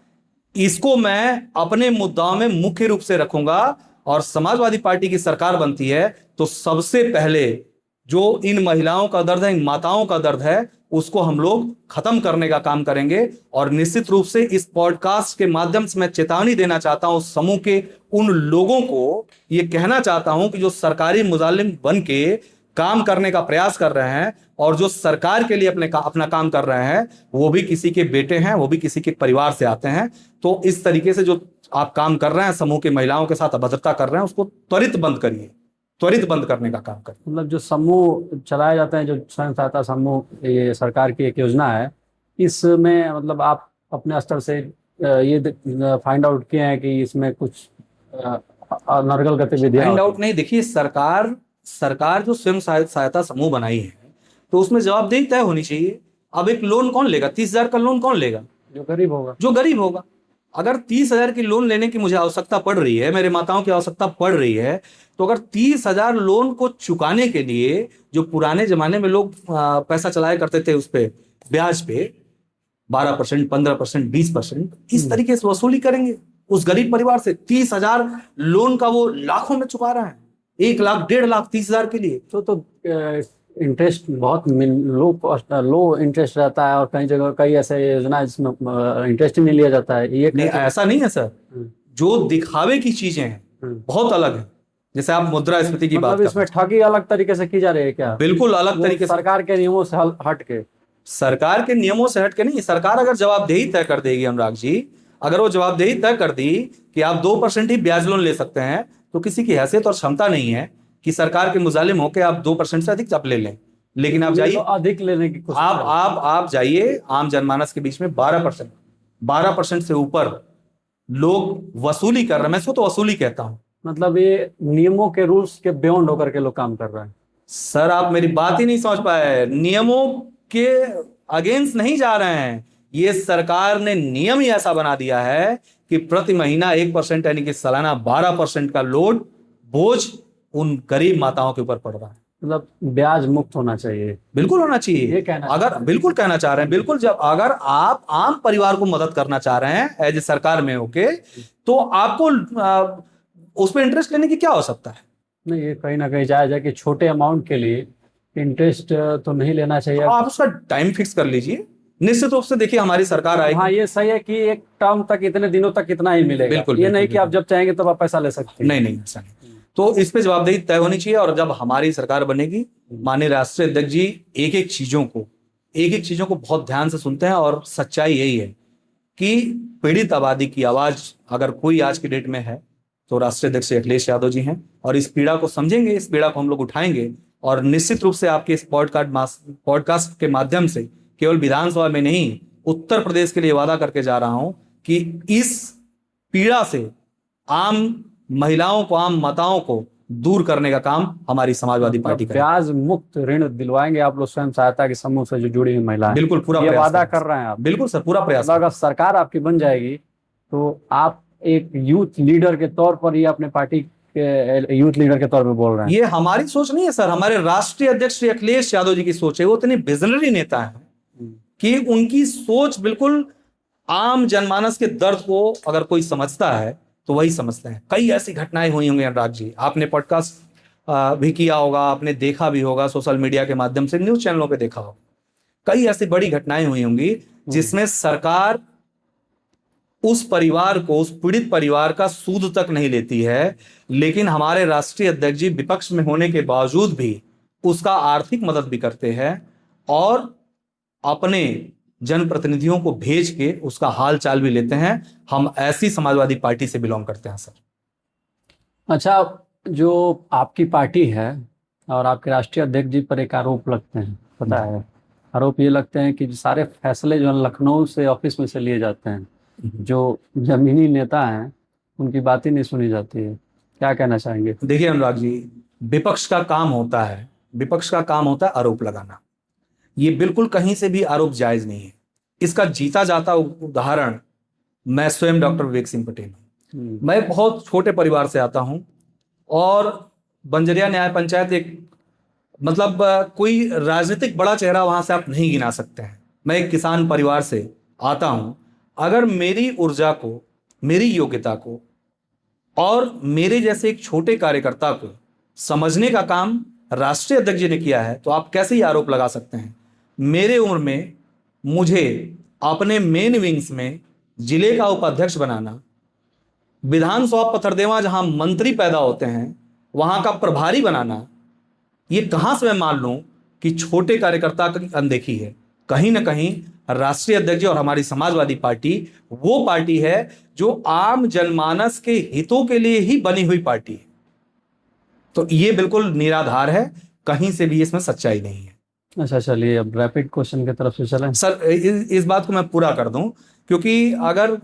इसको मैं अपने मुद्दाओं में मुख्य रूप से रखूंगा। और समाजवादी पार्टी की सरकार बनती है तो सबसे पहले जो इन महिलाओं का दर्द है, इन माताओं का दर्द है, उसको हम लोग खत्म करने का काम करेंगे। और निश्चित रूप से इस पॉडकास्ट के माध्यम से मैं चेतावनी देना चाहता हूं समूह के उन लोगों को, ये कहना चाहता हूं कि जो सरकारी मुजालिम बन के काम करने का प्रयास कर रहे हैं और जो सरकार के लिए अपना काम कर रहे हैं, वो भी किसी के बेटे हैं, वो भी किसी के परिवार से आते हैं। तो इस तरीके से जो आप काम कर रहे हैं, समूह की महिलाओं के साथ अभद्रता कर रहे हैं, उसको त्वरित बंद करिए, त्वरित बंद करने का काम करिए। मतलब जो समूह चलाए जाते हैं, जो स्वयं सहायता समूह, ये सरकार की एक योजना है, इसमें मतलब आप अपने स्तर से ये फाइंड आउट किए हैं कि इसमें कुछ अनर्गल गतिविधियां? फाइंड आउट नहीं, देखिए सरकार जो स्वयं सहायता समूह बनाई है तो उसमें जवाबदेही तय होनी चाहिए। अब एक लोन कौन लेगा? 30,000 का लोन कौन लेगा? जो गरीब होगा। अगर 30,000 की लोन लेने की मुझे आवश्यकता पड़ रही है, मेरे माताओं की आवश्यकता पड़ रही है, तो अगर 30,000 लोन को चुकाने के लिए जो पुराने जमाने में लोग पैसा चलाया करते थे, उस पे ब्याज पे 12%, 15%, 20% इस तरीके से वसूली करेंगे उस गरीब परिवार से। 30,000 लोन का वो लाखों में चुका रहा है, 1 लाख, 1.5 लाख 30,000 के लिए। तो इंटरेस्ट बहुत लो इंटरेस्ट रहता है, और कई जगह कई ऐसे योजना जिसमें इंटरेस्ट ही नहीं लिया जाता है। ये नहीं, ऐसा नहीं है सर। जो दिखावे की चीजें हैं बहुत अलग है। जैसे आप मुद्रास्फीति की बात, इसमें ठगी अलग तरीके से की जा रही है क्या? बिल्कुल अलग तरीके से, सरकार के नियमों से हट के। सरकार के नियमों से हट के नहीं। सरकार अगर जवाबदेही तय कर देगी, अनुराग जी, अगर वो जवाबदेही तय कर दी कि आप 2% ही ब्याज लोन ले सकते हैं, तो किसी की हैसियत और क्षमता नहीं है कि सरकार के मुजालिम होकर आप 2% से अधिक ले लें। लेकिन आप जाइए, अधिक लेने की कोशिश, आप जाइए आम जनमानस के बीच में 12% से ऊपर लोग वसूली कर रहे हैं। मैं इसको तो वसूली कहता हूं। मतलब ये नियमों के, रूल्स के बियॉन्ड होकर के लोग काम कर रहे हैं। सर आप मेरी बात ही नहीं समझ पाए। नियमों के अगेंस्ट नहीं जा रहे हैं, ये सरकार ने नियम ही ऐसा बना दिया है कि प्रति महीना 1% यानी कि सालाना 12% का लोड, बोझ उन गरीब माताओं के ऊपर पड़ रहा है। मतलब ब्याज मुक्त होना चाहिए। बिल्कुल होना चाहिए। ये कहना अगर बिल्कुल कहना चाह रहे हैं, बिल्कुल, जब अगर आप आम परिवार को मदद करना चाह रहे हैं एज ए सरकार में होके, तो आपको उस पर इंटरेस्ट लेने की क्या हो सकता है? नहीं, ये कहीं ना कहीं जायज है कि छोटे अमाउंट के लिए इंटरेस्ट तो नहीं लेना चाहिए। आप उसका टाइम फिक्स कर लीजिए। निश्चित रूप से देखिए हमारी सरकार आएगी। हाँ, ये सही है कि एक टर्म तक, इतने दिनों तक इतना ही मिलेगा। बिल्कुल, ये नहीं कि आप जब चाहेंगे तब आप पैसा ले सकते हैं। नहीं, ऐसा नहीं। तो इस पे जवाबदेही तय होनी चाहिए। और जब हमारी सरकार बनेगी, माननीय राष्ट्रीय अध्यक्ष जी एक एक चीजों को बहुत ध्यान से सुनते हैं। और सच्चाई यही है कि पीड़ित आबादी की आवाज अगर कोई आज की डेट में है तो राष्ट्रीय अध्यक्ष अखिलेश यादव जी हैं। और इस पीड़ा को समझेंगे, इस पीड़ा को हम लोग उठाएंगे। और निश्चित रूप से आपके इस पॉडकास्ट के माध्यम से केवल विधानसभा में नहीं, उत्तर प्रदेश के लिए वादा करके जा रहा हूं कि इस पीड़ा से आम महिलाओं को, आम माताओं को दूर करने का काम हमारी समाजवादी पार्टी मतलब करेगी। ब्याज मुक्त ऋण दिलवाएंगे आप लोग स्वयं सहायता के समूह से जो जुड़ी हुई महिलाएं? बिल्कुल पूरा ये प्रयास वादा करेंगे। कर रहे हैं आप? बिल्कुल सर, पूरा प्रयास मतलब अगर करेंगे। सरकार आपकी बन जाएगी तो आप एक यूथ लीडर के तौर पर ही अपने पार्टी के यूथ लीडर के तौर पर बोल रहे हैं? ये हमारी सोच नहीं है सर, हमारे राष्ट्रीय अध्यक्ष श्री अखिलेश यादव जी की सोच है। वो इतने विजनरी नेता हैं कि उनकी सोच बिल्कुल आम जनमानस के दर्द को अगर कोई समझता है तो वही समझते हैं। कई ऐसी घटनाएं हुई होंगी अनुराग जी, आपने पॉडकास्ट भी किया होगा, आपने देखा भी होगा, सोशल मीडिया के माध्यम से न्यूज चैनलों पे देखा होगा। कई ऐसी बड़ी घटनाएं हुई होंगी जिसमें सरकार उस परिवार को, उस पीड़ित परिवार का सूद तक नहीं लेती है, लेकिन हमारे राष्ट्रीय अध्यक्ष जी विपक्ष में होने के बावजूद भी उसका आर्थिक मदद भी करते हैं और अपने जनप्रतिनिधियों को भेज के उसका हाल चाल भी लेते हैं। हम ऐसी समाजवादी पार्टी से बिलोंग करते हैं सर। अच्छा, जो आपकी पार्टी है और आपके राष्ट्रीय अध्यक्ष जी पर एक आरोप लगते हैं, पता है? आरोप ये लगते हैं कि सारे फैसले जो लखनऊ से ऑफिस में से लिए जाते हैं, जो जमीनी नेता हैं उनकी बात ही नहीं सुनी जाती है। क्या कहना चाहेंगे? देखिए अनुराग जी, विपक्ष का काम होता है आरोप लगाना। ये बिल्कुल कहीं से भी आरोप जायज नहीं है। इसका जीता जाता उदाहरण मैं स्वयं डॉक्टर विवेक सिंह पटेल हूं। मैं बहुत छोटे परिवार से आता हूं और बंजरिया न्याय पंचायत एक मतलब कोई राजनीतिक बड़ा चेहरा वहां से आप नहीं गिना सकते हैं। मैं एक किसान परिवार से आता हूं। अगर मेरी ऊर्जा को, मेरी योग्यता को और मेरे जैसे एक छोटे कार्यकर्ता को समझने का काम राष्ट्रीय अध्यक्ष जी ने किया है, तो आप कैसे ही आरोप लगा सकते हैं? मेरे उम्र में मुझे अपने मेन विंग्स में जिले का उपाध्यक्ष बनाना, विधानसभा पथरदेवा जहां मंत्री पैदा होते हैं वहां का प्रभारी बनाना, ये कहां से मैं मान लूं कि छोटे कार्यकर्ता की अनदेखी है? कहीं ना कहीं राष्ट्रीय अध्यक्ष जी और हमारी समाजवादी पार्टी वो पार्टी है जो आम जनमानस के हितों के लिए ही बनी हुई पार्टी है। तो ये बिल्कुल निराधार है, कहीं से भी इसमें सच्चाई नहीं है। अच्छा, चलिए अब रैपिड क्वेश्चन की तरफ से चलें। सर इस बात को मैं पूरा कर दूं, क्योंकि अगर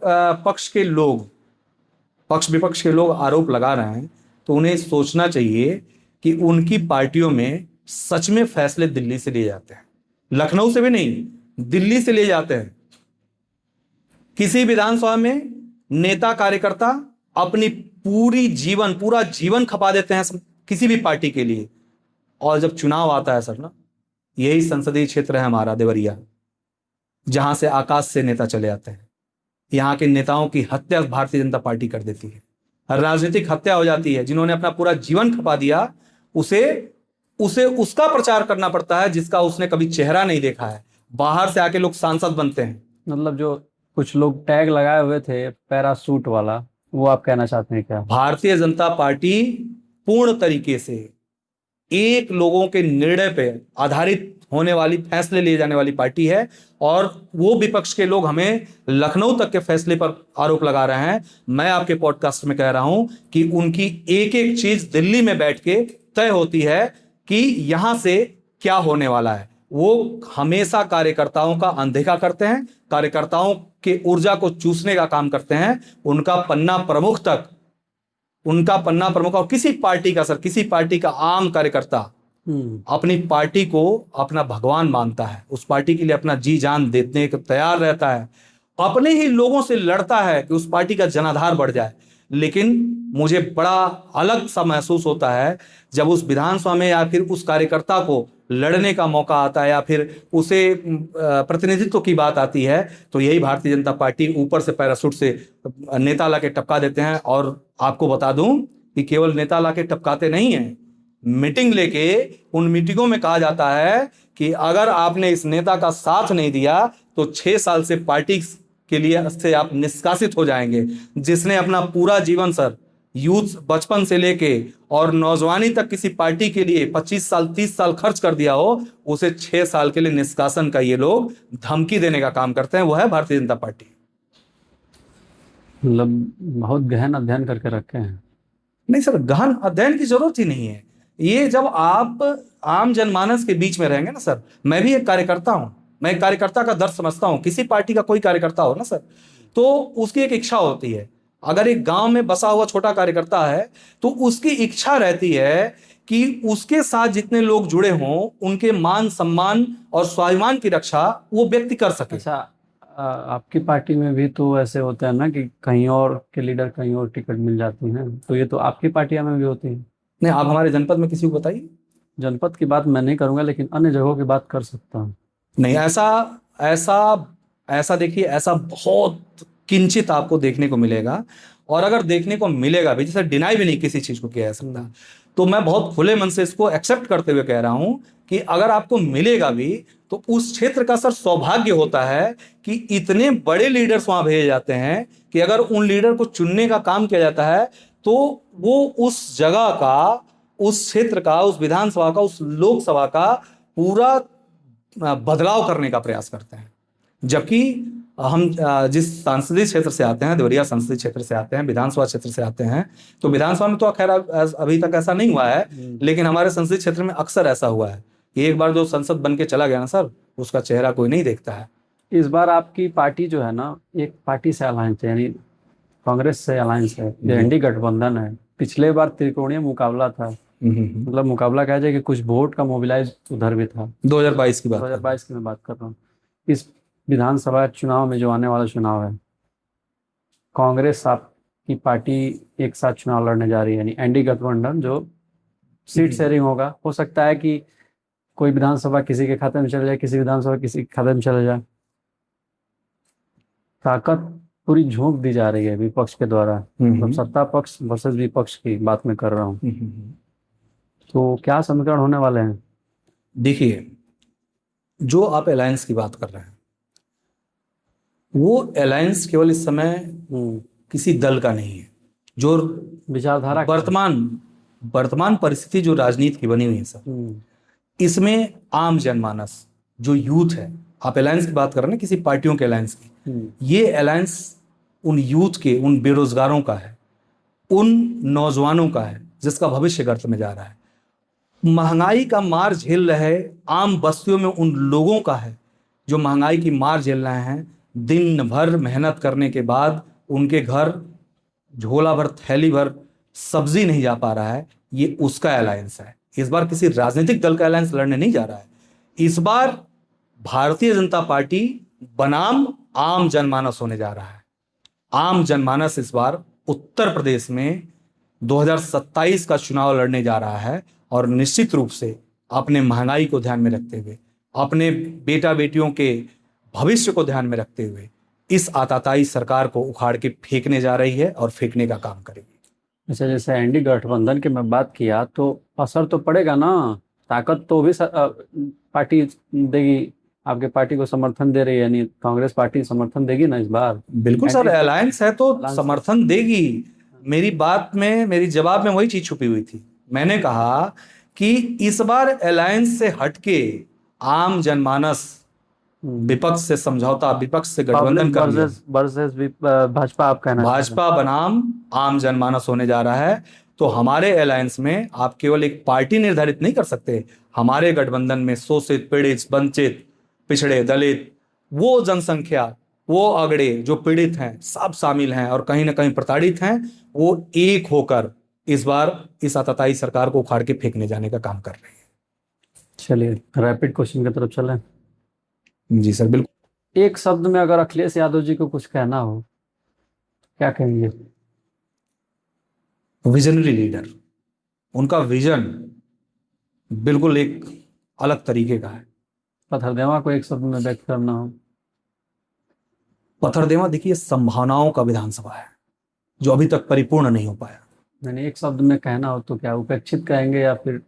पक्ष विपक्ष के लोग आरोप लगा रहे हैं तो उन्हें सोचना चाहिए कि उनकी पार्टियों में सच में फैसले दिल्ली से लिए जाते हैं, लखनऊ से भी नहीं, दिल्ली से लिए जाते हैं। किसी विधानसभा में नेता कार्यकर्ता अपनी पूरा जीवन खपा देते हैं किसी भी पार्टी के लिए, और जब चुनाव आता है सर ना, यही संसदीय क्षेत्र है हमारा देवरिया, जहां से आकाश से नेता चले आते हैं। यहाँ के नेताओं की हत्या भारतीय जनता पार्टी कर देती है, राजनीतिक हत्या हो जाती है। जिन्होंने अपना पूरा जीवन खपा दिया, उसे उसका प्रचार करना पड़ता है जिसका उसने कभी चेहरा नहीं देखा है। बाहर से आके लोग सांसद बनते हैं। मतलब जो कुछ लोग टैग लगाए हुए थे पैरासूट वाला, वो आप कहना चाहते हैं क्या? भारतीय जनता पार्टी पूर्ण तरीके से एक लोगों के निर्णय पे आधारित होने वाली, फैसले लिए जाने वाली पार्टी है। और वो विपक्ष के लोग हमें लखनऊ तक के फैसले पर आरोप लगा रहे हैं। मैं आपके पॉडकास्ट में कह रहा हूं कि उनकी एक एक चीज दिल्ली में बैठ के तय होती है कि यहां से क्या होने वाला है। वो हमेशा कार्यकर्ताओं का अनदेखा करते हैं, कार्यकर्ताओं के ऊर्जा को चूसने का काम करते हैं। उनका पन्ना प्रमुख और किसी पार्टी का आम कार्यकर्ता अपनी पार्टी को अपना भगवान मानता है, उस पार्टी के लिए अपना जी जान देने को तैयार रहता है, अपने ही लोगों से लड़ता है कि उस पार्टी का जनाधार बढ़ जाए। लेकिन मुझे बड़ा अलग सा महसूस होता है जब उस विधानसभा में या फिर उस कार्यकर्ता को लड़ने का मौका आता है या फिर उसे प्रतिनिधित्व की बात आती है, तो यही भारतीय जनता पार्टी ऊपर से पैराशूट से नेता ला के टपका देते हैं। और आपको बता दूं कि केवल नेता ला के टपकाते नहीं हैं, मीटिंग लेके उन मीटिंगों में कहा जाता है कि अगर आपने इस नेता का साथ नहीं दिया तो 6 साल से पार्टी के लिए से आप निष्कासित हो जाएंगे। जिसने अपना पूरा जीवन सर यूथ बचपन से लेके और नौजवानी तक किसी पार्टी के लिए 25 साल 30 साल खर्च कर दिया हो, उसे 6 साल के लिए निष्कासन का ये लोग धमकी देने का काम करते हैं। वो है भारतीय जनता पार्टी। मतलब बहुत गहन अध्ययन करके रखे हैं। नहीं सर, गहन अध्ययन की जरूरत ही नहीं है। ये जब आप आम जनमानस के बीच में रहेंगे ना सर, मैं भी एक कार्यकर्ता हूं, मैं एक कार्यकर्ता का दर्द समझता हूं। किसी पार्टी का कोई कार्यकर्ता हो ना सर, तो उसकी एक इच्छा होती है अगर एक गांव में बसा हुआ छोटा कार्यकर्ता है तो उसकी इच्छा रहती है कि उसके साथ जितने लोग जुड़े हों उनके मान सम्मान और स्वाभिमान की रक्षा वो व्यक्ति कर सके। अच्छा, आपकी पार्टी में भी तो ऐसे होता है ना कि कहीं और के लीडर कहीं और टिकट मिल जाती हैं, तो ये तो आपकी पार्टियां में भी होती है। नहीं, आप हमारे जनपद में किसी को बताइए। जनपद की बात मैं नहीं करूंगा, लेकिन अन्य जगहों की बात कर सकता हूँ। नहीं, ऐसा ऐसा ऐसा देखिए, ऐसा बहुत किंचित आपको देखने को मिलेगा। और अगर देखने को मिलेगा भी, जैसे डिनाई भी नहीं किसी चीज को किया जा सकता, तो मैं बहुत खुले मन से इसको एक्सेप्ट करते हुए कह रहा हूं कि अगर आपको मिलेगा भी तो उस क्षेत्र का सर सौभाग्य होता है कि इतने बड़े लीडर्स वहां भेजे जाते हैं कि अगर उन लीडर को चुनने का काम किया जाता है तो वो उस जगह का, उस क्षेत्र का, उस विधानसभा का, उस लोकसभा का पूरा बदलाव करने का प्रयास करते हैं। जबकि हम जिस संसदीय क्षेत्र से आते हैं, देवरिया संसदीय क्षेत्र से आते हैं, विधानसभा क्षेत्र से आते हैं, तो विधानसभा में तो खैर अभी तक ऐसा नहीं हुआ है, लेकिन हमारे संसदीय क्षेत्र में अक्सर ऐसा हुआ है कि एक बार जो संसद बन के चला गया ना सर, उसका चेहरा कोई नहीं देखता है। इस बार आपकी पार्टी जो है ना, एक पार्टी से अलायंस है, यानी कांग्रेस से अलायंस है, जो एनडी गठबंधन है। पिछले बार त्रिकोणीय मुकाबला था, मतलब मुकाबला कहा जाए कि कुछ वोट का मोबिलाइज उधर भी था। 2022 की बात, 2022 की मैं बात कर रहा हूँ। इस विधानसभा चुनाव में, जो आने वाला चुनाव है, कांग्रेस आपकी पार्टी एक साथ चुनाव लड़ने जा रही है, यानी एनडी गठबंधन, जो सीट शेयरिंग होगा। हो सकता है कि कोई विधानसभा किसी के खाते में चले जाए, किसी विधानसभा किसी के खाते में चले जाए। ताकत पूरी झोंक दी जा रही है विपक्ष के द्वारा, मतलब सत्ता पक्ष वर्सेस विपक्ष की बात मैं कर रहा हूँ। तो क्या समीकरण होने वाले हैं? देखिए, जो आप अलायंस की बात कर रहे हैं, वो अलायंस केवल इस समय किसी दल का नहीं है। जो विचारधारा वर्तमान परिस्थिति जो राजनीति की बनी हुई है सर, इसमें आम जनमानस, जो यूथ है, आप अलायंस की बात कर रहे हैं, किसी पार्टियों के अलायंस की, ये अलायंस उन यूथ के, उन बेरोजगारों का है, उन नौजवानों का है जिसका भविष्य गर्त में जा रहा है। महंगाई का मार झेल रहे आम बस्तियों में उन लोगों का है जो महंगाई की मार झेल रहे हैं। दिन भर मेहनत करने के बाद उनके घर झोला भर, थैली भर सब्जी नहीं जा पा रहा है, ये उसका अलायंस है। इस बार किसी राजनीतिक दल का अलायंस लड़ने नहीं जा रहा है। इस बार भारतीय जनता पार्टी बनाम आम जनमानस होने जा रहा है। आम जनमानस इस बार उत्तर प्रदेश में 2027 का चुनाव लड़ने जा रहा है, और निश्चित रूप से अपने महंगाई को ध्यान में रखते हुए, अपने बेटा बेटियों के भविष्य को ध्यान में रखते हुए, इस आताताई सरकार को उखाड़ के फेंकने जा रही है और फेंकने का काम करेगी। अच्छा, जैसे एनडी गठबंधन की मैं बात किया, तो असर तो पड़ेगा ना। ताकत तो भी पार्टी देगी, आपके पार्टी को समर्थन दे रही है, यानी कांग्रेस पार्टी समर्थन देगी ना इस बार। बिल्कुल सर, अलायंस है तो समर्थन देगी। मेरी बात में, मेरी जवाब में वही चीज छुपी हुई थी। मैंने कहा कि इस बार अलायंस से हटके आम जनमानस विपक्ष से समझौता, विपक्ष से गठबंधन कर वर्सेस भाजपा, आप कहना भाजपा बनाम आम जनमानस होने जा रहा है। तो हमारे अलायंस में आप केवल एक पार्टी निर्धारित नहीं कर सकते। हमारे गठबंधन में शोषित, पीड़ित, वंचित, पिछड़े, दलित, वो जनसंख्या, वो अगड़े जो पीड़ित हैं, सब शामिल हैं और कहीं ना कहीं प्रताड़ित हैं। वो एक होकर इस बार इस आताताई सरकार को उखाड़ के फेंकने जाने का काम कर रहे हैं। चलिए रैपिड क्वेश्चन की तरफ चलें। जी सर, बिल्कुल। एक शब्द में अगर अखिलेश यादव जी को कुछ कहना हो, क्या कहेंगे? Visionary leader. उनका विजन बिल्कुल एक अलग तरीके का है। पथरदेवा को एक शब्द में व्यक्त करना हो? पथरदेवा देखिए संभावनाओं का विधानसभा है जो अभी तक परिपूर्ण नहीं हो पाया। मैंने एक शब्द में कहना हो तो क्या उपेक्षित कहेंगे, या फिर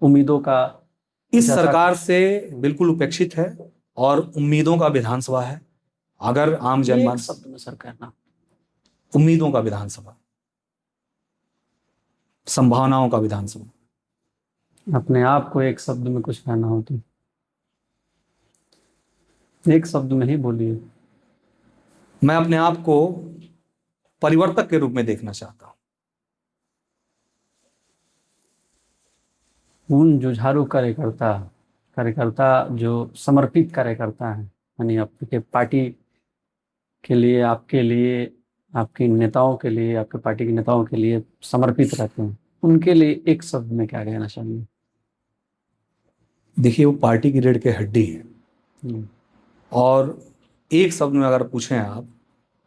उम्मीदों का? इस सरकार से बिल्कुल उपेक्षित है और उम्मीदों का विधानसभा है। अगर आम जनमानस, शब्द में सर कहना, उम्मीदों का विधानसभा, संभावनाओं का विधानसभा। अपने आप को एक शब्द में कुछ कहना हो तो एक शब्द में ही बोलिए। मैं अपने आप को परिवर्तक के रूप में देखना चाहता हूं। उन जुझारू कार्यकर्ता जो समर्पित कार्यकर्ता हैं, यानी आपके पार्टी के लिए, आपके लिए आपकी नेताओं के लिए, आपके पार्टी के नेताओं के लिए समर्पित रहते हैं, उनके लिए एक शब्द में क्या कहना चाहेंगे? देखिए, वो पार्टी की रीढ़ की हड्डी है, हम्म, और एक शब्द में अगर पूछें आप,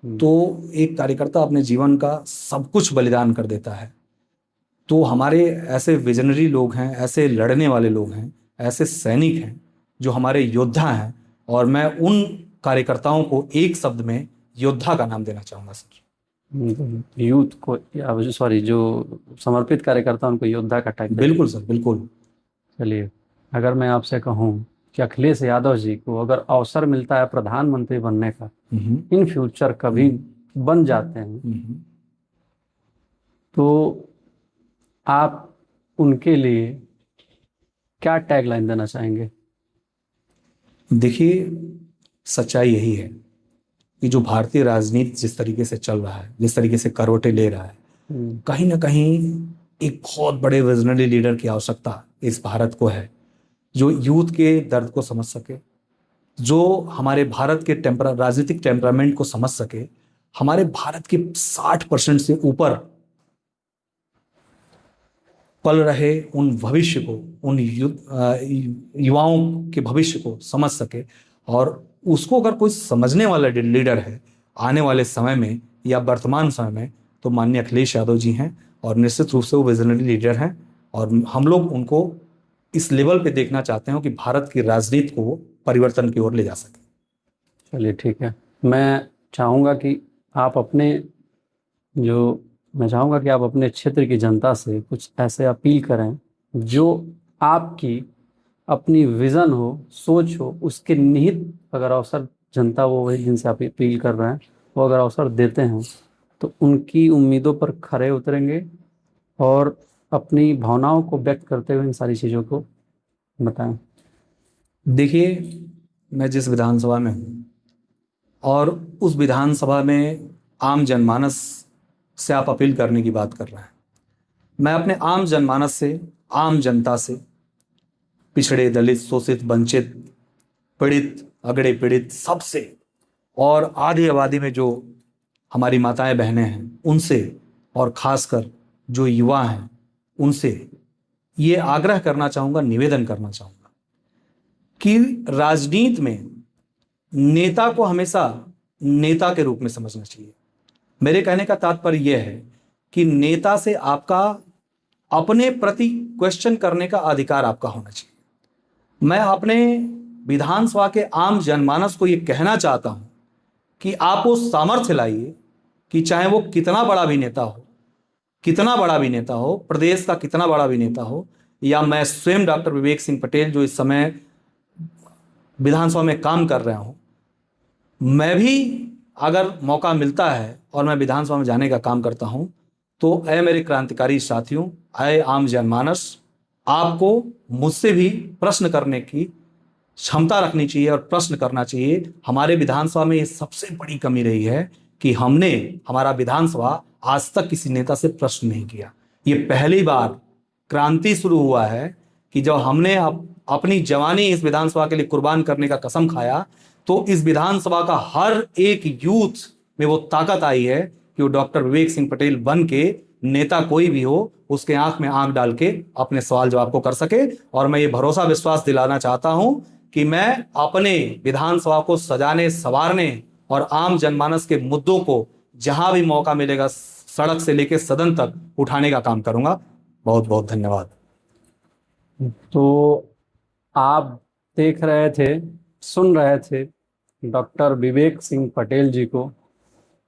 तो एक कार्यकर्ता अपने जीवन का सब कुछ बलिदान कर देता है। तो हमारे ऐसे विजनरी लोग हैं, ऐसे लड़ने वाले लोग हैं, ऐसे सैनिक हैं जो हमारे योद्धा हैं, और मैं उन कार्यकर्ताओं को एक शब्द में योद्धा का नाम देना चाहूँगा सर। यूथ को, या सॉरी, जो समर्पित कार्यकर्ता उनको योद्धा का टाइप। बिल्कुल सर, बिल्कुल। चलिए, अगर मैं आपसे कहूँ कि अखिलेश यादव जी को अगर अवसर मिलता है प्रधानमंत्री बनने का, इन फ्यूचर कभी बन जाते हैं, तो आप उनके लिए क्या टैगलाइन देना चाहेंगे? देखिए, सच्चाई यही है कि जो भारतीय राजनीति जिस तरीके से चल रहा है, जिस तरीके से करवटें ले रहा है, कहीं ना कहीं एक बहुत बड़े विजनरी लीडर की आवश्यकता इस भारत को है, जो यूथ के दर्द को समझ सके, जो हमारे भारत के राजनीतिक टेम्परामेंट को समझ सके, हमारे भारत के 60% से ऊपर पल रहे उन भविष्य को, उन युवाओं के भविष्य को समझ सके, और उसको अगर कोई समझने वाला लीडर है आने वाले समय में या वर्तमान समय में, तो माननीय अखिलेश यादव जी हैं, और निश्चित रूप से वो विजनरी लीडर हैं, और हम लोग उनको इस लेवल पे देखना चाहते हैं कि भारत की राजनीति को परिवर्तन की ओर ले जा सके। चलिए, ठीक है। मैं चाहूँगा कि आप अपने क्षेत्र की जनता से कुछ ऐसे अपील करें जो आपकी अपनी विज़न हो, सोच हो, उसके निहित अगर अवसर जनता, वो वही जिनसे आप अपील कर रहे हैं, वो अगर अवसर देते हैं तो उनकी उम्मीदों पर खरे उतरेंगे और अपनी भावनाओं को व्यक्त करते हुए इन सारी चीज़ों को बताएं। देखिए, मैं जिस विधानसभा में हूँ और उस विधानसभा में आम जनमानस से आप अपील करने की बात कर रहे हैं, मैं अपने आम जनमानस से, आम जनता से, पिछड़े, दलित, शोषित, वंचित, पीड़ित, अगड़े पीड़ित, सबसे, और आधी आबादी में जो हमारी माताएं बहनें हैं उनसे, और खासकर जो युवा हैं उनसे ये आग्रह करना चाहूँगा, निवेदन करना चाहूँगा कि राजनीति में नेता को हमेशा नेता के रूप में समझना चाहिए। मेरे कहने का तात्पर्य यह है कि नेता से आपका अपने प्रति क्वेश्चन करने का अधिकार आपका होना चाहिए। मैं अपने विधानसभा के आम जनमानस को यह कहना चाहता हूं कि आप वो सामर्थ्य लाइए कि चाहे वो कितना बड़ा भी नेता हो, प्रदेश का कितना बड़ा भी नेता हो, या मैं स्वयं डॉक्टर विवेक सिंह पटेल जो इस समय विधानसभा में काम कर रहा हूं, मैं भी अगर मौका मिलता है और मैं विधानसभा में जाने का काम करता हूं, तो ऐ मेरे क्रांतिकारी साथियों, ऐ आम जनमानस, आपको मुझसे भी प्रश्न करने की क्षमता रखनी चाहिए और प्रश्न करना चाहिए। हमारे विधानसभा में ये सबसे बड़ी कमी रही है कि हमारा विधानसभा आज तक किसी नेता से प्रश्न नहीं किया। ये पहली बार क्रांति शुरू हुआ है कि जब हमने अपनी जवानी इस विधानसभा के लिए कुर्बान करने का कसम खाया, तो इस विधानसभा का हर एक यूथ में वो ताकत आई है कि वो डॉक्टर विवेक सिंह पटेल बन के, नेता कोई भी हो, उसके आंख में आंख डाल के अपने सवाल जवाब को कर सके। और मैं ये भरोसा विश्वास दिलाना चाहता हूं कि मैं अपने विधानसभा को सजाने, संवारने और आम जनमानस के मुद्दों को जहां भी मौका मिलेगा, सड़क से लेकर सदन तक उठाने का काम करूंगा। बहुत बहुत धन्यवाद। तो आप सुन रहे थे डॉक्टर विवेक सिंह पटेल जी को।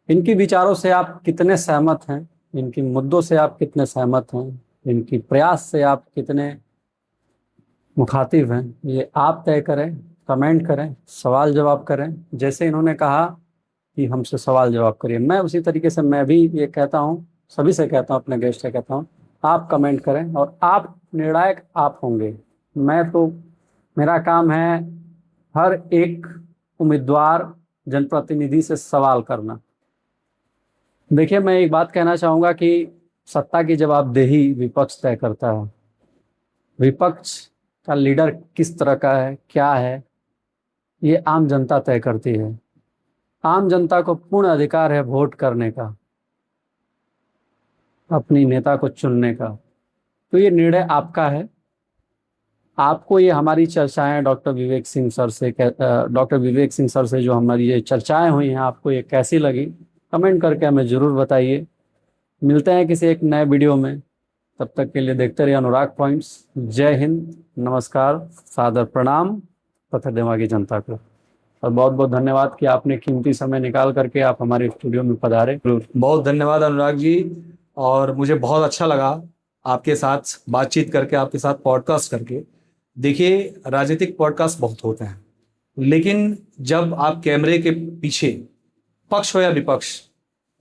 इनके विचारों से आप कितने सहमत हैं, इनके मुद्दों से आप कितने सहमत हैं, इनकी प्रयास से आप कितने मुखातिब हैं, ये आप तय करें, कमेंट करें, सवाल जवाब करें। जैसे इन्होंने कहा कि हमसे सवाल जवाब करिए, मैं उसी तरीके से मैं भी ये कहता हूँ, सभी से कहता हूँ, अपने गेस्ट से कहता हूँ, आप कमेंट करें और आप निर्णायक आप होंगे। मेरा काम है हर एक उम्मीदवार, जनप्रतिनिधि से सवाल करना। देखिए, मैं एक बात कहना चाहूँगा कि सत्ता की जवाबदेही विपक्ष तय करता है। विपक्ष का लीडर किस तरह का है, क्या है, ये आम जनता तय करती है। आम जनता को पूर्ण अधिकार है वोट करने का, अपनी नेता को चुनने का। तो ये निर्णय आपका है। आपको ये हमारी चर्चाएं डॉक्टर विवेक सिंह सर से जो हमारी ये चर्चाएं हुई हैं, आपको ये कैसी लगी, कमेंट करके हमें ज़रूर बताइए। मिलते हैं किसी एक नए वीडियो में, तब तक के लिए देखते रहिए अनुराग पॉइंट्स। जय हिंद, नमस्कार, सादर प्रणाम पत्थर दिमागी जनता को, और बहुत बहुत धन्यवाद कि आपने कीमती समय निकाल करके आप हमारे स्टूडियो में पधारे। बहुत धन्यवाद अनुराग जी, और मुझे बहुत अच्छा लगा आपके साथ बातचीत करके, आपके साथ पॉडकास्ट करके। देखिए, राजनीतिक पॉडकास्ट बहुत होते हैं, लेकिन जब आप कैमरे के पीछे, पक्ष हो या विपक्ष,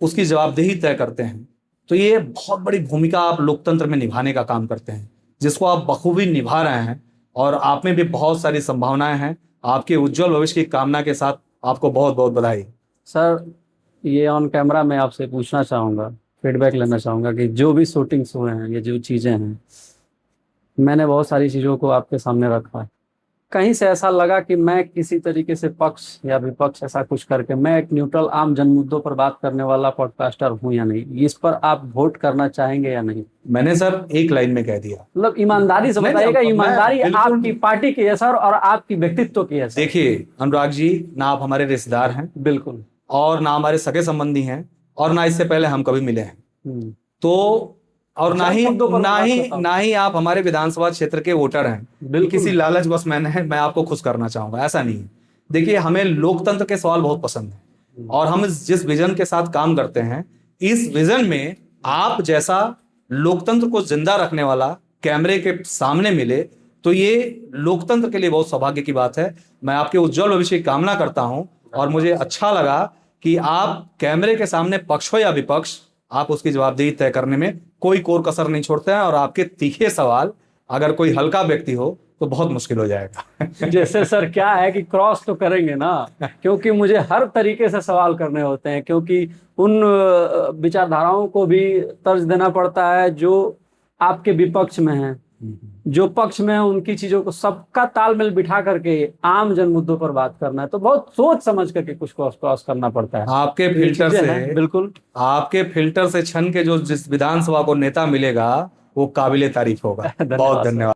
उसकी जवाबदेही तय करते हैं, तो ये बहुत बड़ी भूमिका आप लोकतंत्र में निभाने का काम करते हैं, जिसको आप बखूबी निभा रहे हैं। और आप में भी बहुत सारी संभावनाएं हैं। आपके उज्जवल भविष्य की कामना के साथ आपको बहुत बहुत बधाई। सर, ये ऑन कैमरा मैं आपसे पूछना चाहूँगा, फीडबैक लेना चाहूँगा कि जो भी शूटिंग्स हुए हैं, ये जो चीज़ें हैं, मैंने बहुत सारी चीज़ों को आपके सामने रखा है। कहीं से ऐसा लगा कि मैं किसी तरीके से पक्ष या विपक्ष ऐसा कुछ करके, मैं एक न्यूट्रल आम जन मुद्दों पर बात करने वाला पॉडकास्टर हूं या नहीं, इस पर आप वोट करना चाहेंगे या नहीं? मैंने सर एक लाइन में कह दिया। मतलब ईमानदारी से बताइएगा, ईमानदारी आपकी पार्टी की है सर, और आपकी व्यक्तित्व की है सर। देखिए अनुराग जी, ना आप हमारे रिश्तेदार हैं, बिल्कुल, और ना हमारे सगे संबंधी हैं, और ना इससे पहले हम कभी मिले हैं। तो और ना ही आप हमारे विधानसभा क्षेत्र के वोटर हैं। किसी लालच बस मैं आपको खुश करना चाहूंगा, ऐसा नहीं है। देखिए, हमें लोकतंत्र के सवाल बहुत पसंद है, और हम जिस विजन के साथ काम करते हैं, इस विजन में आप जैसा लोकतंत्र को जिंदा रखने वाला कैमरे के सामने मिले, तो ये लोकतंत्र के लिए बहुत सौभाग्य की बात है। मैं आपके उज्जवल भविष्य की कामना करता हूं, और मुझे अच्छा लगा कि आप कैमरे के सामने, पक्ष हो या विपक्ष, आप उसकी जवाबदेही तय करने में कोई कोर कसर नहीं छोड़ते हैं। और आपके तीखे सवाल, अगर कोई हल्का व्यक्ति हो तो बहुत मुश्किल हो जाएगा। जैसे सर क्या है कि क्रॉस तो करेंगे ना, क्योंकि मुझे हर तरीके से सवाल करने होते हैं, क्योंकि उन विचारधाराओं को भी तर्ज देना पड़ता है जो आपके विपक्ष में है, जो पक्ष में है उनकी चीजों को सबका तालमेल बिठा करके आम जन मुद्दों पर बात करना है। तो बहुत सोच समझ करके कुछ क्रॉस करना पड़ता है। आपके फिल्टर से, बिल्कुल, आपके फिल्टर से छन के जो जिस विधानसभा को नेता मिलेगा, वो काबिले तारीफ होगा। बहुत धन्यवाद।